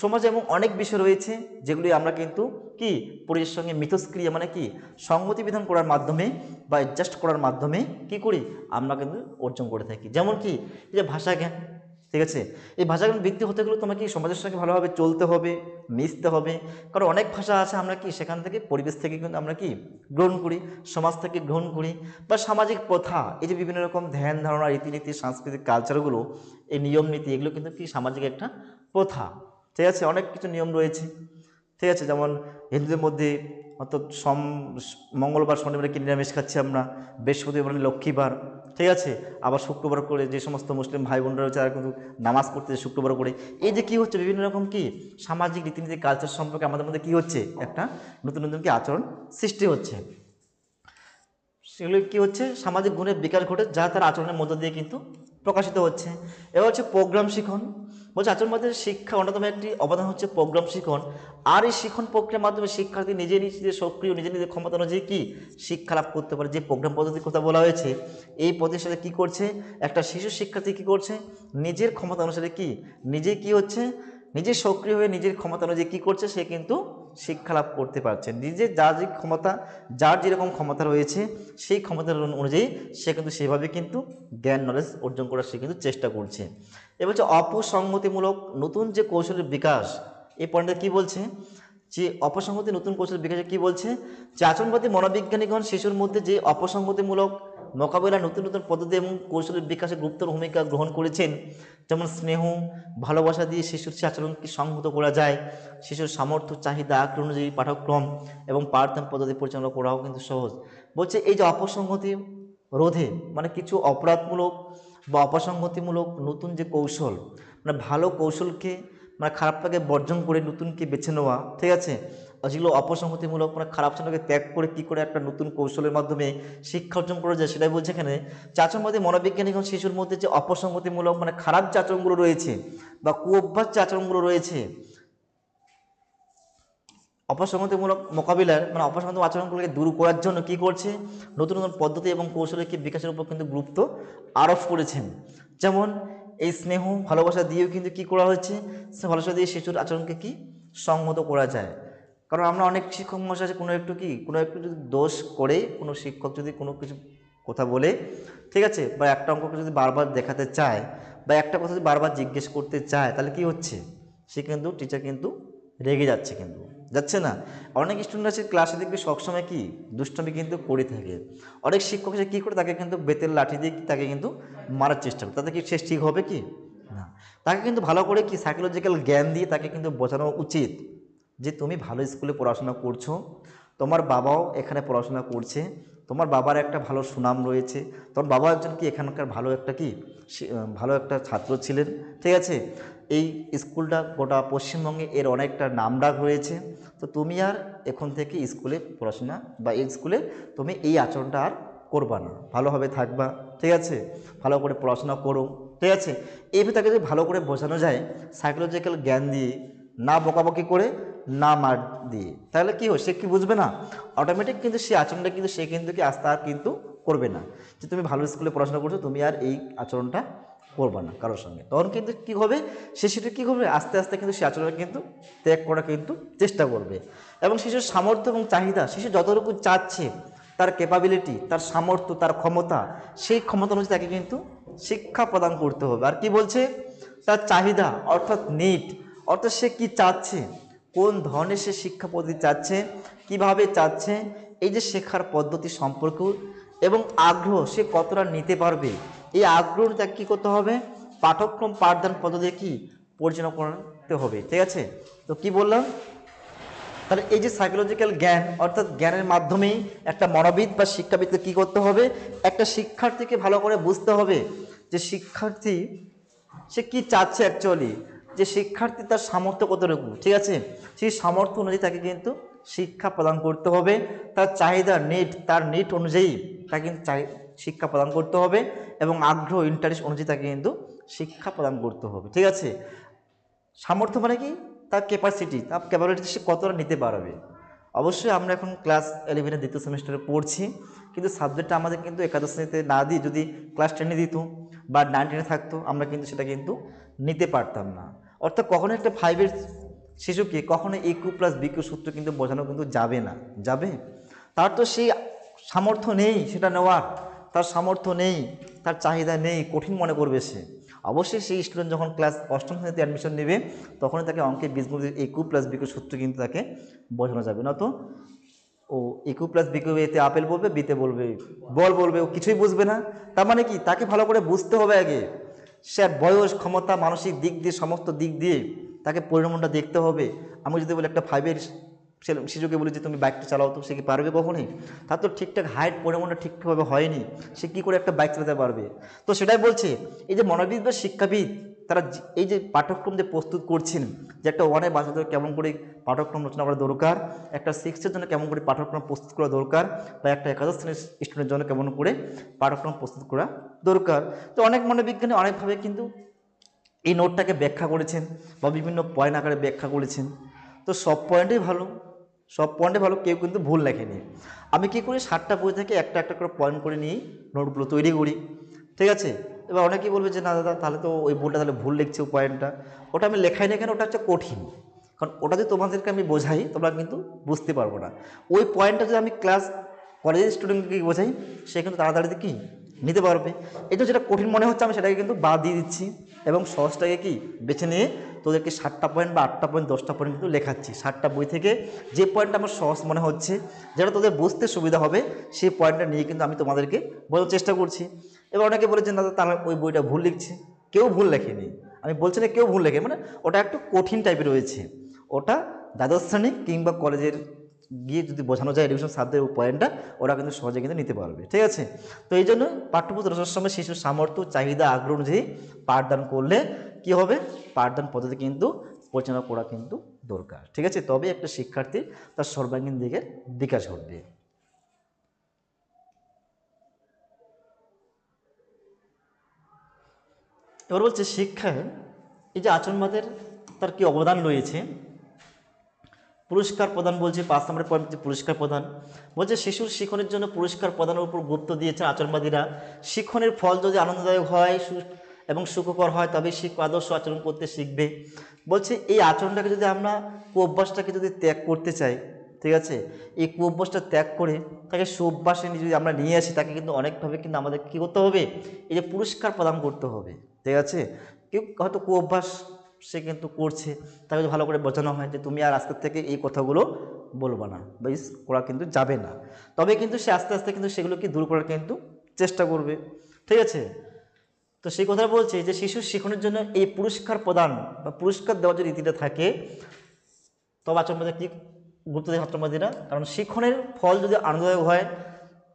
সমাজে এমন অনেক বিষয় রয়েছে যেগুলি আমরা কিন্তু কি পরিবেশের সঙ্গে মিথস্ক্রিয়া মানে কি সঙ্গতি বিধান করার মাধ্যমে বা অ্যাডজাস্ট করার মাধ্যমে কি করি, আমরা কিন্তু অর্জন করে থাকি। যেমন কি এই যে ভাষা জ্ঞান, ঠিক আছে, এই ভাষা জ্ঞান বৃদ্ধি হতে গেলে তোমাকে সমাজের সঙ্গে ভালোভাবে চলতে হবে, মিশতে হবে। কারণ অনেক ভাষা আছে আমরা কি সেখান থেকে পরিবেশ থেকে কিন্তু আমরা কি গ্রহণ করি, সমাজ থেকে গ্রহণ করি। বা সামাজিক প্রথা, এই যে বিভিন্ন রকম ধ্যান ধারণা, রীতিনীতি, সাংস্কৃতিক কালচারগুলো, এই নিয়ম নীতি, এগুলো কিন্তু কি সামাজিক একটা প্রথা, ঠিক আছে। অনেক কিছু নিয়ম রয়েছে, ঠিক আছে। যেমন হিন্দুদের মধ্যে অর্থাৎ মঙ্গলবার শনিবারে কি নিরামিষ খাচ্ছি আমরা, বৃহস্পতিবার মানে লক্ষ্মীবার, ঠিক আছে। আবার শুক্রবার করে যে সমস্ত মুসলিম ভাই বোনরা রয়েছে তারা কিন্তু নামাজ পড়তে শুক্রবার করে। এই যে কি হচ্ছে বিভিন্ন রকম কি সামাজিক রীতিনীতি কালচার সম্পর্কে আমাদের মধ্যে কি হচ্ছে, একটা নতুন নতুন কি আচরণ সৃষ্টি হচ্ছে। সেগুলো কি হচ্ছে, সামাজিক গুণের বিকাশ ঘটে, যা তার আচরণের মধ্য দিয়ে কিন্তু প্রকাশিত হচ্ছে। এবার হচ্ছে প্রোগ্রাম শিখন। বলছে আচরণ মাধ্যমে শিক্ষা অন্যতম একটি অবদান হচ্ছে প্রোগ্রাম শিখন। আর এই শিখন প্রক্রিয়ার মাধ্যমে শিক্ষার্থী নিজে নিজেদের সক্রিয় নিজে নিজের ক্ষমতা অনুযায়ী কি শিক্ষা লাভ করতে পারে। যে প্রোগ্রাম পদ্ধতির কথা বলা হয়েছে, এই পদ্ধতির সাথে কী করছে, একটা শিশু শিক্ষার্থী কী করছে, নিজের ক্ষমতা অনুসারে কি নিজে কি হচ্ছে, নিজে সক্রিয় হয়ে নিজের ক্ষমতা অনুযায়ী কী করছে, সে কিন্তু শিক্ষা লাভ করতে পারছে। নিজের যার যে ক্ষমতা, যার যেরকম ক্ষমতা রয়েছে সেই ক্ষমতার অনুযায়ী সে কিন্তু সেভাবে কিন্তু জ্ঞান নলেজ অর্জন করার সে কিন্তু চেষ্টা করছে। এবার হচ্ছে অপসংগতিমূলক নতুন যে কৌশলের বিকাশ, এই পয়েন্টে কী বলছে, যে অপসংগতি নতুন কৌশলের বিকাশে কী বলছে, যে আচরণবাদী মনোবিজ্ঞানীগণ শিশুর মধ্যে যে অপসংগতিমূলক মোকাবেলা নতুন নতুন পদ্ধতি এবং কৌশলের বিকাশে গুরুত্বপূর্ণ ভূমিকা গ্রহণ করেছেন। যেমন স্নেহ ভালোবাসা দিয়ে শিশুর সে আচরণকে সংহত করা যায়, শিশুর সামর্থ্য চাহিদা আগ্রহ অনুযায়ী পাঠ্যক্রম এবং পাঠদান পদ্ধতি পরিচালনা করাও কিন্তু সহজ। বলছে এই যে অপসংগতি রোধে মানে কিছু অপরাধমূলক বা অপসংগতিমূলক নতুন যে কৌশল, মানে ভালো কৌশলকে মানে খারাপটাকে বর্জন করে নতুনকে বেছে নেওয়া, ঠিক আছে। যেগুলো অপসংগতিমূলক মানে খারাপ চিন্তাকে ত্যাগ করে কী করে একটা নতুন কৌশলের মাধ্যমে শিক্ষা অর্জন করা যায়, সেটাই বলছে এখানে। আচরণবাদী মনোবিজ্ঞানীগণ শিশুর মধ্যে যে অপসংগতিমূলক মানে খারাপ যে আচরণগুলো রয়েছে বা কুঅভ্যাস যে আচরণগুলো রয়েছে, অপসংগতিমূলক মোকাবিলার মানে অপসংগত আচরণগুলোকে দূর করার জন্য কি করছে, নতুন নতুন পদ্ধতি এবং কৌশলের কি বিকাশের উপর কিন্তু গুরুত্ব আরোপ করেছেন। যেমন এই স্নেহ ভালোবাসা দিয়েও কিন্তু কি করা হচ্ছে, সে ভালোবাসা দিয়ে শিশুর আচরণকে কি সংহত করা যায়। কারণ আমরা অনেক শিক্ষক মশাই আছে কোনো একটু যদি দোষ করে, কোনো শিক্ষক যদি কোনো কিছু কথা বলে, ঠিক আছে, বা একটা অঙ্ককে যদি বারবার দেখাতে চায় বা একটা কথা যদি বারবার জিজ্ঞেস করতে চায়, তাহলে কি হচ্ছে, সে কিন্তু টিচার কিন্তু রেগে যাচ্ছে, কিন্তু যাচ্ছে না। অনেক স্টুডেন্ট আছে ক্লাসে দেখবে সবসময় কি দুষ্টামি কিন্তু করে থাকে। অনেক শিক্ষক এসে কী করে, তাকে কিন্তু বেতের লাঠি দিয়ে তাকে কিন্তু মারার চেষ্টা করে, তাতে কি সে ঠিক হবে কি না। তাকে কিন্তু ভালো করে কি সাইকোলজিক্যাল জ্ঞান দিয়ে তাকে কিন্তু বোঝানো উচিত যে তুমি ভালো স্কুলে পড়াশোনা করছো, তোমার বাবাও এখানে পড়াশোনা করছে, তোমার বাবার একটা ভালো সুনাম রয়েছে, তোমার বাবা একজন কি এখানকার ভালো একটা ছাত্র ছিলেন, ঠিক আছে। এই স্কুলটা গোটা পশ্চিমবঙ্গে এর অনেকটা নামডাক রয়েছে। তো তুমি আর এখন থেকে স্কুলে পড়াশোনা বা এই স্কুলে তুমি এই আচরণটা আর করবা না, ভালোভাবে থাকবা, ঠিক আছে, ভালো করে পড়াশোনা করো, ঠিক আছে। এইভাবে তাকে যদি ভালো করে বোঝানো যায় সাইকোলজিক্যাল জ্ঞান দিয়ে, না বকাবকি করে, না মার দিয়ে, তাহলে কি হয়, সে কি বুঝবে না, অটোমেটিক কিন্তু সে আচরণটা কিন্তু সে কিন্তু কি আস্তে আর কিন্তু করবে না। যে তুমি ভালো স্কুলে পড়াশোনা করছো, তুমি আর এই আচরণটা করবে না কারোর সঙ্গে, তখন কিন্তু কী হবে, সে সেটা কী করবে, আস্তে আস্তে কিন্তু সে আচরণটা কিন্তু ত্যাগ করা কিন্তু চেষ্টা করবে। এবং শিশুর সামর্থ্য এবং চাহিদা, শিশু যতটুকু চাচ্ছে, তার ক্যাপাবিলিটি, তার সামর্থ্য, তার ক্ষমতা, সেই ক্ষমতা অনুযায়ী তাকে কিন্তু শিক্ষা প্রদান করতে হবে। আর কি বলছে, তার চাহিদা অর্থাৎ নিড, অর্থাৎ সে কী চাচ্ছে, কোন ধরনের সে শিক্ষা পদ্ধতি চাচ্ছে, কিভাবে চাচ্ছে, এই যে শেখার পদ্ধতি সম্পর্কেও এবং আগ্রহ সে কতটা নিতে পারবে, এই আগ্রহ তাকে কী করতে হবে, পাঠ্যক্রম পাঠদান পদ্ধতি কি পরিচালনা করতে হবে, ঠিক আছে। তো কি বললাম, তাহলে এই যে সাইকোলজিক্যাল জ্ঞান অর্থাৎ জ্ঞানের মাধ্যমেই একটা মনোবিদ বা শিক্ষাবিদকে কী করতে হবে, একটা শিক্ষার্থীকে ভালো করে বুঝতে হবে যে শিক্ষার্থী সে কি চাচ্ছে অ্যাকচুয়ালি, যে শিক্ষার্থী তার সামর্থ্য কতটুকু, ঠিক আছে, সেই সামর্থ্য অনুযায়ী তাকে কিন্তু শিক্ষা প্রদান করতে হবে, তার চাহিদা নিড, তার নিড অনুযায়ী তাকে কিন্তু শিক্ষা প্রদান করতে হবে, এবং আগ্রহ ইন্টারেস্ট অনুযায়ী তাকে কিন্তু শিক্ষা প্রদান করতে হবে। ঠিক আছে, সামর্থ্য মানে কি, তার ক্যাপাসিটি, তার ক্যাপাবিলিটি সে কতটা নিতে পারবে। অবশ্যই আমরা এখন ক্লাস 11-এর দ্বিতীয় সেমিস্টারে পড়ছি, কিন্তু সাবজেক্টটা আমাদের কিন্তু একাদশ শ্রেণীতে না দিয়ে যদি ক্লাস 10-এ দিত বা 9-10-এ থাকতো, আমরা কিন্তু সেটা কিন্তু নিতে পারতাম না। অর্থাৎ কখনো একটা 5-এর শিশুকে কখনো ইকিউ প্লাস বিকিউ সূত্র কিন্তু বোঝানো কিন্তু যাবে না, যাবে, তার তো সেই সামর্থ্য নেই সেটা নেওয়ার, তার সামর্থ্য নেই, তার চাহিদা নেই, কঠিন মনে করবে সে। অবশ্যই সেই স্টুডেন্ট যখন ক্লাস 8ম শ্রেণীতে অ্যাডমিশন নেবে তখনই তাকে অঙ্কের বীজগণিতের ইকিউ প্লাস বিকিউ সূত্র কিন্তু তাকে বোঝানো যাবে না। তো ও ইকিউ প্লাস বিকিউ, এতে আপেল বলবে, বিতে বলবে বল বলবে, ও কিছুই বুঝবে না। তার মানে কি, তাকে ভালো করে বুঝতে হবে আগে, সে বয়স, ক্ষমতা, মানসিক দিক দিয়ে, সমস্ত দিক দিয়ে তাকে পরিণামটা দেখতে হবে। আমি যদি বলি একটা 5-এর শিশুকে বলি যে তুমি বাইকটা চালাও, তো সে কি পারবে কখনই? তার তো ঠিকঠাক হাইট পরিমাণটা ঠিকঠাকভাবে হয়নি, সে কী করে একটা বাইক চালাতে পারবে? তো সেটাই বলছে, এই যে মনোবিদ বা শিক্ষাবিদ তারা এই যে পাঠ্যক্রম যে প্রস্তুত করছেন, যে একটা 1-এর বাচ্চাদের কেমন করে পাঠ্যক্রম রচনা করা দরকার, একটা 6-এর জন্য কেমন করে পাঠ্যক্রম প্রস্তুত করা দরকার, বা একটা একাদশ শ্রেণীর স্টুডেন্টের জন্য কেমন করে পাঠ্যক্রম প্রস্তুত করা দরকার। তো অনেক মনোবিজ্ঞানী অনেকভাবে কিন্তু এই নোটটাকে ব্যাখ্যা করেছেন বা বিভিন্ন পয়েন্ট আকারে ব্যাখ্যা করেছেন। তো সব পয়েন্টই ভালো, সব পয়েন্টে ভালো, কেউ কিন্তু ভুল লেখেনি। আমি কী করি, 7টা বই থেকে একটা একটা করে পয়েন্ট করে নিয়েই নোটগুলো তৈরি করি। ঠিক আছে, এবার অনেকেই বলবে যে না দাদা, তাহলে তো ওই বইটা তাহলে ভুল লিখছে, ওই পয়েন্টটা, ওটা আমি লেখাই না কেন, ওটা হচ্ছে কঠিন। কারণ ওটা যদি তোমাদেরকে আমি বোঝাই তোমরা কিন্তু বুঝতে পারবো না। ওই পয়েন্টটা যদি আমি ক্লাস কলেজের স্টুডেন্টকে বোঝাই, সে কিন্তু তাড়াতাড়ি কি নিতে পারবে। এটা যেটা কঠিন মনে হচ্ছে আমি সেটাকে কিন্তু বাদ দিয়ে দিচ্ছি, এবং সহজটাকে কি বেছে নিয়ে তোদেরকে 7টা পয়েন্ট বা 8টা পয়েন্ট 10টা পয়েন্ট কিন্তু লেখাচ্ছি। 7টা বই থেকে যে পয়েন্টটা আমার সহজ মনে হচ্ছে, যেটা তোদের বুঝতে সুবিধা হবে, সেই পয়েন্টটা নিয়ে কিন্তু আমি তোমাদেরকে বোঝার চেষ্টা করছি। এবার অনেকে বলেছেন দাদা তারা ওই বইটা ভুল লিখছে। কেউ ভুল লেখেনি, আমি বলছি না কেউ ভুল লেখে, মানে ওটা একটু কঠিন টাইপের রয়েছে। ওটা দ্বাদশ শ্রেণী কিংবা কলেজের গিয়ে যদি বোঝানো যায় এডুকেশন সাবজেক্টের পয়েন্টটা, ওরা কিন্তু সহজে কিন্তু নিতে পারবে। ঠিক আছে, তো এই জন্য পাঠ্যপুস্তক রচনার সময় শিশুর সামর্থ্য, চাহিদা, আগ্রহ অনুযায়ী পাঠদান করলে কি হবে, পাঠদান পদ্ধতি কিন্তু পরিচালনা করা কিন্তু দরকার। ঠিক আছে, তবে একটা শিক্ষার্থী তার সর্বাঙ্গীন দিকের বিকাশ ঘটবে। এবার বলছে শিক্ষায় এই যে আচরণবাদের তার কি অবদান রয়েছে। পুরস্কার প্রদান বলছে 5 নম্বরের পয়েন্ট, পুরস্কার প্রদান বলছে শিশুর শিক্ষণের জন্য পুরস্কার প্রদানের উপর গুরুত্ব দিয়েছেন আচরণবাদীরা। শিক্ষণের ফল যদি আনন্দদায়ক হয় এবং সুখকর হয় তবে শিক্ষক আদর্শ আচরণ করতে শিখবে। বলছে এই আচরণটাকে যদি আমরা কুঅভ্যাসটাকে যদি ত্যাগ করতে চাই, ঠিক আছে, এই কুঅভ্যাসটা ত্যাগ করে তাকে সুঅভ্যাসে যদি আমরা নিয়ে আসি, তাকে কিন্তু অনেকভাবে কিন্তু আমাদের কী করতে হবে, এই যে পুরস্কার প্রদান করতে হবে। ঠিক আছে, কেউ হয়তো কুঅভ্যাস সে কিন্তু করছে, তাকে যদি ভালো করে বোঝানো হয় যে তুমি আর আজকের থেকে এই কথাগুলো বলবো না, বা করা কিন্তু যাবে না, তবে কিন্তু সে আস্তে আস্তে কিন্তু সেগুলোকে দূর করার কিন্তু চেষ্টা করবে। ঠিক আছে, তো সেই কথা বলছে যে শিশুর শিক্ষণের জন্য এই পুরস্কার প্রদান বা পুরস্কার দেওয়ার যে রীতিটা থাকে, তবে আচরণবাদীরা কি গুরুত্ব দেয় আচরণবাদীরা, কারণ শিক্ষণের ফল যদি আনন্দদায়ক হয়,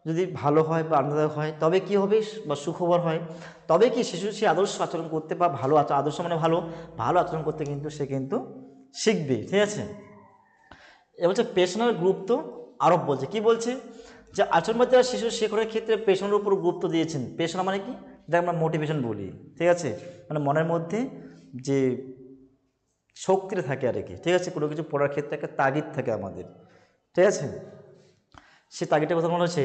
যদি ভালো হয় বা আনন্দদায়ক হয়, তবে কি হবে বা সুখবর হয়, তবে কি শিশু সে আদর্শ আচরণ করতে বা ভালো আদর্শ মানে ভালো ভালো আচরণ করতে কিন্তু সে কিন্তু শিখবে। ঠিক আছে, এ বলছে পেশনার গুরুত্ব আরোপ বলছে, কি বলছে যে আচরণবাদীরা শিশুর শেখানোর ক্ষেত্রে পেশনের উপর গুরুত্ব দিয়েছেন। পেশনা মানে কি, যেটা আমরা মোটিভেশন বলি। ঠিক আছে, মানে মনের মধ্যে যে শক্তিটা থাকে আর কি। ঠিক আছে, কোনো কিছু পড়ার ক্ষেত্রে একটা তাগিদ থাকে আমাদের। ঠিক আছে, সে তাগিদটার কথা মনে হচ্ছে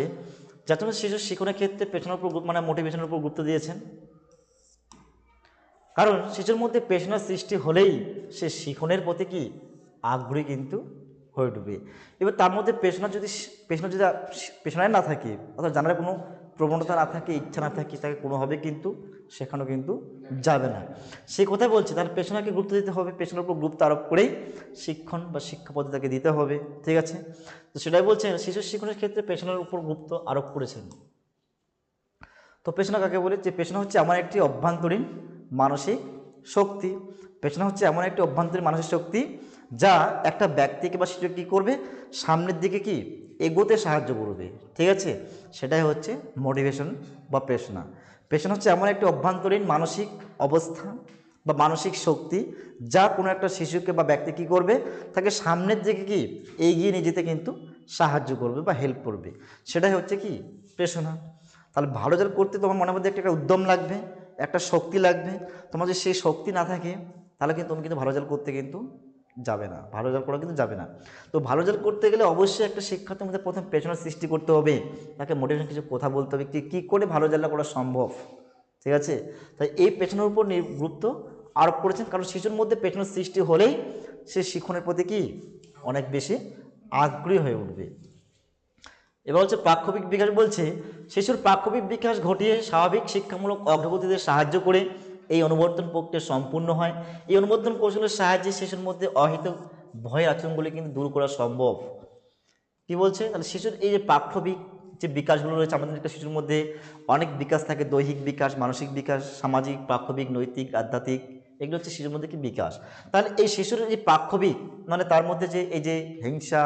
যার জন্য শিশুর শিক্ষণের ক্ষেত্রে পেশনের উপর মানে মোটিভেশনের উপর গুরুত্ব দিয়েছেন। কারণ শিশুর মধ্যে পেশনার সৃষ্টি হলেই সে শিক্ষণের প্রতি কি আগ্রহী কিন্তু হয়ে উঠবে। এবার তার মধ্যে পেশনায় না থাকে, অর্থাৎ জানার কোনো প্রবণতা না থাকে, ইচ্ছা না থাকে, তাকে কোনোভাবে কিন্তু শেখানো কিন্তু যাবে না। সেই কথাই বলছে, তার পেশনাকে গুরুত্ব দিতে হবে, পেশনার উপর গুরুত্ব আরোপ করেই শিক্ষণ বা শিক্ষা পদ্ধতি তাকে দিতে হবে। ঠিক আছে, তো সেটাই বলছেন শিশুর শিক্ষণের ক্ষেত্রে পেশনার উপর গুরুত্ব আরোপ করেছেন। তো পেশনা কাকে বলে, যে পেশনা হচ্ছে এমন একটি অভ্যন্তরীণ মানসিক শক্তি। পেশনা হচ্ছে এমন একটি অভ্যন্তরীণ মানসিক শক্তি যা একটা ব্যক্তিকে বা শিশুকে কী করবে, সামনের দিকে কি এগোতে সাহায্য করবে। ঠিক আছে, সেটাই হচ্ছে মোটিভেশন বা পেশনা। পেশনা হচ্ছে এমন একটি অভ্যন্তরীণ মানসিক অবস্থা বা মানসিক শক্তি, যা কোনো একটা শিশুকে বা ব্যক্তি কী করবে, তাকে সামনের দিকে কি এগিয়ে নিয়ে যেতে কিন্তু সাহায্য করবে বা হেল্প করবে, সেটাই হচ্ছে কি প্রেরণা। তাহলে ভালো রেজাল্ট করতে তোমার মনের মধ্যে একটা উদ্যম লাগবে, একটা শক্তি লাগবে। তোমার যদি সেই শক্তি না থাকে তাহলে কিন্তু তুমি কিন্তু ভালো রেজাল্ট করতে কিন্তু যাবে না, ভালো রেজাল্ট করা কিন্তু যাবে না। তো ভালো রেজাল্ট করতে গেলে অবশ্যই একটা শিক্ষার্থীর মধ্যে প্রথম পেছনের সৃষ্টি করতে হবে, তাকে মোটিভেশন কিছু কথা বলতে হবে কী করে ভালো রেজাল্ট করা সম্ভব, ঠিক আছে। তাই এই পেছনের উপর গুরুত্ব আরোপ করেছেন, কারণ শিশুর মধ্যে পেছনের সৃষ্টি হলেই সে শিক্ষণের প্রতি কি অনেক বেশি আগ্রহী হয়ে উঠবে। এবার হচ্ছে প্রাক্ষবিক বিকাশ, বলছে শিশুর প্রাক্ষবিক বিকাশ ঘটিয়ে স্বাভাবিক শিক্ষামূলক অগ্রগতিতে সাহায্য করে এই অনুবর্তন প্রক্রিয়া সম্পূর্ণ হয়। এই অনুবর্তন কৌশলের সাহায্যে শিশুর মধ্যে অহেতুক ভয়ের আচরণগুলি কিন্তু দূর করা সম্ভব। কি বলছে, তাহলে শিশুর এই যে প্রাক্ষবিক যে বিকাশগুলো রয়েছে, আমাদের একটা শিশুর মধ্যে অনেক বিকাশ থাকে, দৈহিক বিকাশ, মানসিক বিকাশ, সামাজিক, প্রাক্ষবিক, নৈতিক, আধ্যাত্মিক, এগুলো হচ্ছে শিশুর মধ্যে কি বিকাশ। তাহলে এই শিশুর এই প্রাক্ষবিক মানে তার মধ্যে যে এই যে হিংসা,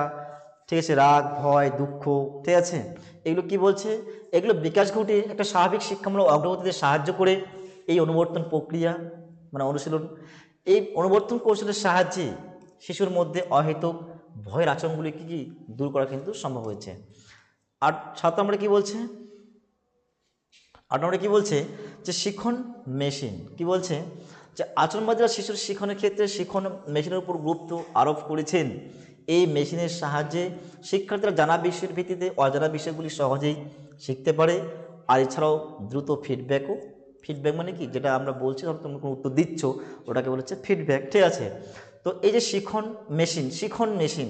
ঠিক আছে, রাগ, ভয়, দুঃখ, ঠিক আছে, এগুলো কি বলছে, এগুলো বিকাশ ঘটিয়ে একটা স্বাভাবিক শিক্ষামূলক অগ্রগতিতে সাহায্য করে এই অনুবর্তন প্রক্রিয়া মানে অনুশীলন, এই অনুবর্তন কৌশলের সাহায্যে শিশুর মধ্যে অহেতুক ভয়ের আচরণগুলি কি দূর করা কিন্তু সম্ভব হয়েছে। আর 7 নম্বরে কি বলছে, 8 নম্বরে কি বলছে যে শিখন মেশিন, কি বলছে যে আচরণবাদীরা শিশুর শিখনের ক্ষেত্রে শিখন মেশিনের উপর গুরুত্ব আরোপ করেছেন। এই মেশিনের সাহায্যে শিক্ষার্থীরা জানা বিষয়ের ভিত্তিতে অজানা বিষয়গুলি সহজেই শিখতে পারে। আর এছাড়াও দ্রুত ফিডব্যাকও, ফিডব্যাক মানে কি, যেটা আমরা বলছি ধরো তুমি কোনো উত্তর দিচ্ছ ওটাকে বলেছে ফিডব্যাক, ঠিক আছে। তো এই যে শিখন মেশিন, শিখন মেশিন,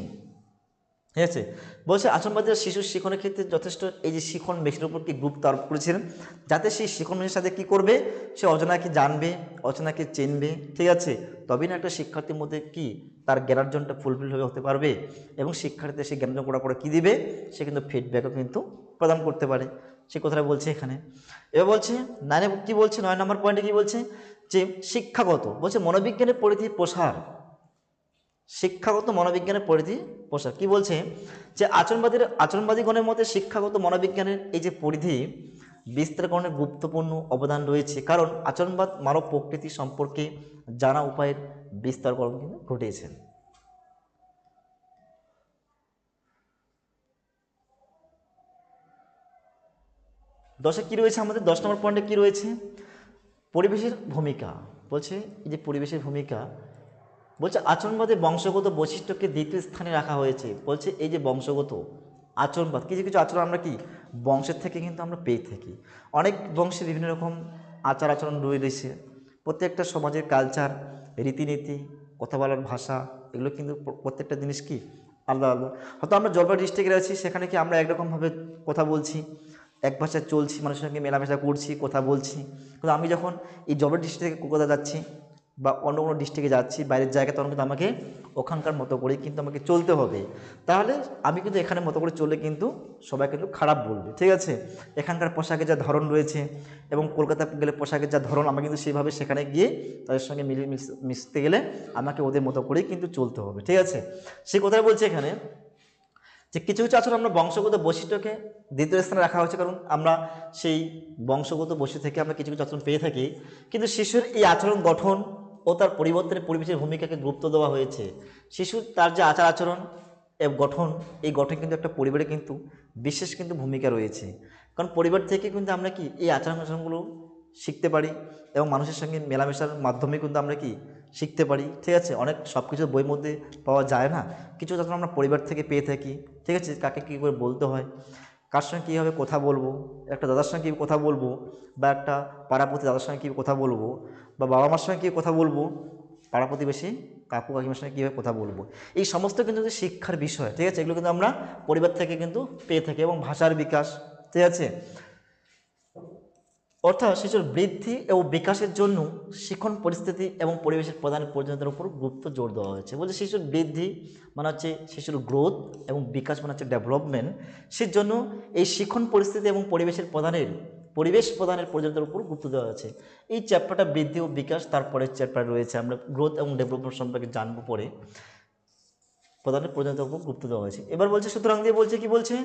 ঠিক আছে, বলছে আচরণবাদীরা শিশুর শিখনের ক্ষেত্রে যথেষ্ট এই যে শিখন মেশিনের উপর কি গুরুত্ব আরোপ করেছিলেন, যাতে সেই শিখন মেশিনের সাথে কী করবে, সে অজানাকে জানবে, অজানাকে চিনবে, ঠিক আছে, তবেই না একটা শিক্ষার্থীর মধ্যে কি তার জ্ঞানার্জনটা ফুলফিল হতে পারবে, এবং শিক্ষার্থী সে জ্ঞানার্জন করার পরে কী দিবে, সে কিন্তু ফিডব্যাকও কিন্তু প্রদান করতে পারে, সে কথাটা বলছে এখানে। এবার বলছে 9 কি বলছে, 9 নম্বর পয়েন্টে কি বলছে যে শিক্ষাগত, বলছে মনোবিজ্ঞানের পরিধি প্রসার, শিক্ষাগত মনোবিজ্ঞানের পরিধি প্রসার, কি বলছে যে আচরণবাদীগণের মতে শিক্ষাগত মনোবিজ্ঞানের এই যে পরিধি বিস্তারকরণের গুরুত্বপূর্ণ অবদান রয়েছে, কারণ আচরণবাদ মানব প্রকৃতি সম্পর্কে জানা উপায়ের বিস্তারকরণ কিন্তু ঘটিয়েছেন। দশে কি রয়েছে আমাদের, 10 নম্বর পয়েন্টে কি রয়েছে, পরিবেশের ভূমিকা, বলছে এই যে পরিবেশের ভূমিকা, বলছে আচরণবাদে বংশগত বৈশিষ্ট্যকে দ্বিতীয় স্থানে রাখা হয়েছে। বলছে এই যে বংশগত আচরণবাদ, কিছু কিছু আচরণ আমরা কি বংশের থেকে কিন্তু আমরা পেয়ে থাকি, অনেক বংশে বিভিন্ন রকম আচার আচরণ রয়েছে, প্রত্যেকটা সমাজের কালচার, রীতিনীতি, কথা বলার ভাষা, এগুলো কিন্তু প্রত্যেকটা জিনিস কি আলাদা আলাদা। হয়তো আমরা জলপাইগুড়ি ডিস্ট্রিক্টে আছি, সেখানে কি আমরা একরকমভাবে কথা বলছি, এক ভাষায় চলছি, মানুষের সঙ্গে মেলামেশা করছি, কথা বলছি, কিন্তু আমি যখন এই জলপাইগুড়ি ডিস্ট্রিক্ট থেকে কলকাতা যাচ্ছি বা অন্য কোনো ডিস্ট্রিক্টে যাচ্ছি বাইরের জায়গায়, তখন কিন্তু আমাকে ওখানকার মতো করেই কিন্তু আমাকে চলতে হবে, তাহলে আমি কিন্তু এখানে মতো করে চললে কিন্তু সবাই কিন্তু খারাপ বলবে, ঠিক আছে। এখানকার পোশাকের যা ধরন রয়েছে এবং কলকাতা গেলে পোশাকের যা ধরন, আমাকে কিন্তু সেইভাবে সেখানে গিয়ে তাদের সঙ্গে মিশতে গেলে আমাকে ওদের মতো করেই কিন্তু চলতে হবে, ঠিক আছে। সেই কথাই বলছে এখানে যে কিছু কিছু আচরণ আমরা বংশগত বৈশিষ্ট্যকে দ্বিতীয় স্থানে রাখা হয়েছে, কারণ আমরা সেই বংশগত বৈশিষ্ট্য থেকে আমরা কিছু কিছু আচরণ পেয়ে থাকি, কিন্তু শিশুর এই আচরণ গঠন ও তার পরিবর্তনে পরিবেশের ভূমিকাকে গুরুত্ব দেওয়া হয়েছে। শিশুর তার যে আচার আচরণ গঠন, এই গঠন কিন্তু একটা পরিবারে কিন্তু বিশেষ কিন্তু ভূমিকা রয়েছে, কারণ পরিবার থেকে কিন্তু আমরা কি এই আচরণ আচরণগুলো শিখতে পারি, এবং মানুষের সঙ্গে মেলামেশার মাধ্যমে কিন্তু আমরা কি শিখতে পারি, ঠিক আছে। অনেক সব কিছু বইয়ের মধ্যে পাওয়া যায় না, কিছু যখন আমরা পরিবার থেকে পেয়ে থাকি, ঠিক আছে, কাকে কী করে বলতে হয়, কার সঙ্গে কীভাবে কথা বলবো, একটা দাদার সঙ্গে কীভাবে কথা বলবো, বা একটা পাড়াপতি দাদার সঙ্গে কীভাবে কথা বলবো, বা বাবা মার সঙ্গে কীভাবে কথা বলবো, পাড়া প্রতিবেশী কাকু কাকিমার সঙ্গে কীভাবে কথা বলবো, এই সমস্ত কিন্তু শিক্ষার বিষয়, ঠিক আছে, এগুলো কিন্তু আমরা পরিবার থেকে কিন্তু পেয়ে থাকি, এবং ভাষার বিকাশ, ঠিক আছে। অর্থাৎ শিশুর বৃদ্ধি এবং বিকাশের জন্য শিক্ষণ পরিস্থিতি এবং পরিবেশের প্রধানের প্রয়োজনীয়তার উপর গুরুত্ব জোর দেওয়া হয়েছে। বলছে শিশুর বৃদ্ধি মানে হচ্ছে শিশুর গ্রোথ, এবং বিকাশ মানে হচ্ছে ডেভেলপমেন্ট, সেই জন্য এই শিক্ষণ পরিস্থিতি এবং পরিবেশ প্রদানের প্রয়োজনীয়তার উপর গুরুত্ব দেওয়া হয়েছে। এই চ্যাপ্টারটা বৃদ্ধি ও বিকাশ, তারপরের চ্যাপ্টার রয়েছে আমরা গ্রোথ এবং ডেভেলপমেন্ট সম্পর্কে জানবো পরে, প্রধানের প্রয়োজনীয়তার উপর গুরুত্ব দেওয়া হয়েছে। এবার বলছে সুতরাং দিয়ে বলছে কি বলছে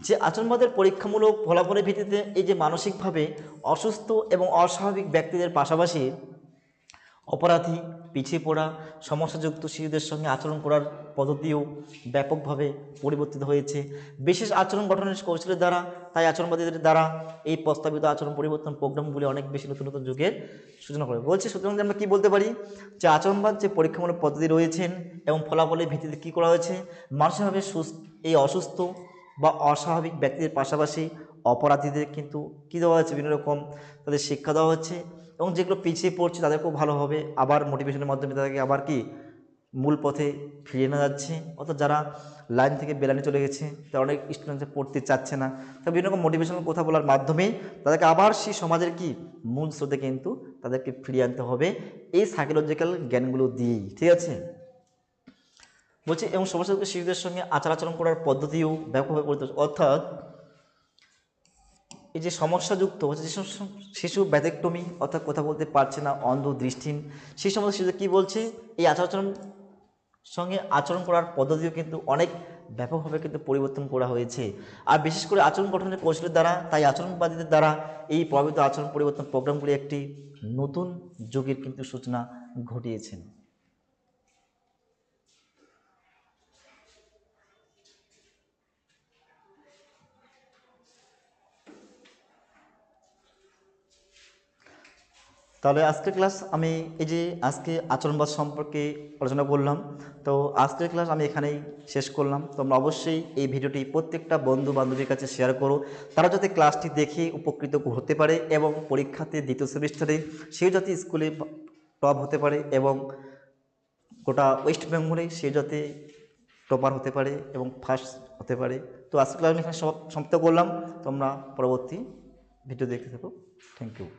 যে আচরণবাদের পরীক্ষামূলক ফলাফলের ভিত্তিতে এই যে মানসিকভাবে অসুস্থ এবং অস্বাভাবিক ব্যক্তিদের পাশাপাশি অপরাধী, পিছিয়ে পড়া, সমস্যাযুক্ত শিশুদের সঙ্গে আচরণ করার পদ্ধতিও ব্যাপকভাবে পরিবর্তিত হয়েছে। বিশেষ আচরণ গঠনের কৌশলের দ্বারা, তাই আচরণবাদীদের দ্বারা এই প্রস্তাবিত আচরণ পরিবর্তন প্রোগ্রামগুলি অনেক বেশি নতুন নতুন যুগের সূচনা করে। বলছি সুতরাং আমরা কী বলতে পারি, যে আচরণবাদ যে পরীক্ষামূলক পদ্ধতি রয়েছেন এবং ফলাফলের ভিত্তিতে কী করা হয়েছে, মানসিকভাবে এই অসুস্থ বা অস্বাভাবিক ব্যক্তিদের পাশাপাশি অপরাধীদের কিন্তু কী দেওয়া হচ্ছে, বিভিন্ন রকম তাদের শিক্ষা দেওয়া হচ্ছে, এবং যেগুলো পিছিয়ে পড়ছে তাদেরকেও ভালোভাবে আবার মোটিভেশনের মাধ্যমে তাদেরকে আবার কি মূল পথে ফিরিয়ে আনা যাচ্ছে। অর্থাৎ যারা লাইন থেকে বেলানে চলে গেছে, তারা অনেক স্টুডেন্ট পড়তে চাচ্ছে না, তা বিভিন্ন রকম মোটিভেশনাল কথা বলার মাধ্যমে তাদেরকে আবার সেই সমাজের কি মূল স্রোতে কিন্তু তাদেরকে ফিরিয়ে আনতে হবে এই সাইকোলজিক্যাল জ্ঞানগুলো দিয়েই। ঠিক আছে, বলছি এবং সমস্যাযুক্ত শিশুদের সঙ্গে আচরণ করার পদ্ধতিও ব্যাপকভাবে পরিবর্তন। অর্থাৎ এই যে সমস্যাযুক্ত হচ্ছে যেসব শিশু ব্যতিক্রমী, অর্থাৎ কথা বলতে পারছে না, অন্ধ, দৃষ্টিহীন, সেই সমস্ত শিশুদের কী বলছে, এই সঙ্গে আচরণ করার পদ্ধতিও কিন্তু অনেক ব্যাপকভাবে কিন্তু পরিবর্তন করা হয়েছে। আর বিশেষ করে আচরণ গঠনের কৌশলের দ্বারা, তাই আচরণবাদীদের দ্বারা এই প্রভাবিত আচরণ পরিবর্তন প্রোগ্রামগুলি একটি নতুন যুগের কিন্তু সূচনা ঘটিয়েছেন। তাহলে আজকের ক্লাস আমি এই যে আজকে আচরণবাদ সম্পর্কে আলোচনা করলাম, তো আজকের ক্লাস আমি এখানেই শেষ করলাম। তোমরা অবশ্যই এই ভিডিওটি প্রত্যেকটা বন্ধু বান্ধবীর কাছে শেয়ার করো, তারা যাতে ক্লাসটি দেখে উপকৃত হতে পারে এবং পরীক্ষাতে দ্বিতীয় সেমিস্টারে সেও যাতে স্কুলে টপ হতে পারে এবং গোটা ওয়েস্ট বেঙ্গলে সে যাতে টপার হতে পারে এবং ফার্স্ট হতে পারে। তো আজকের ক্লাস আমি এখানে সমাপ্ত করলাম। তোমরা পরবর্তী ভিডিও দেখতে থাকো। Thank you.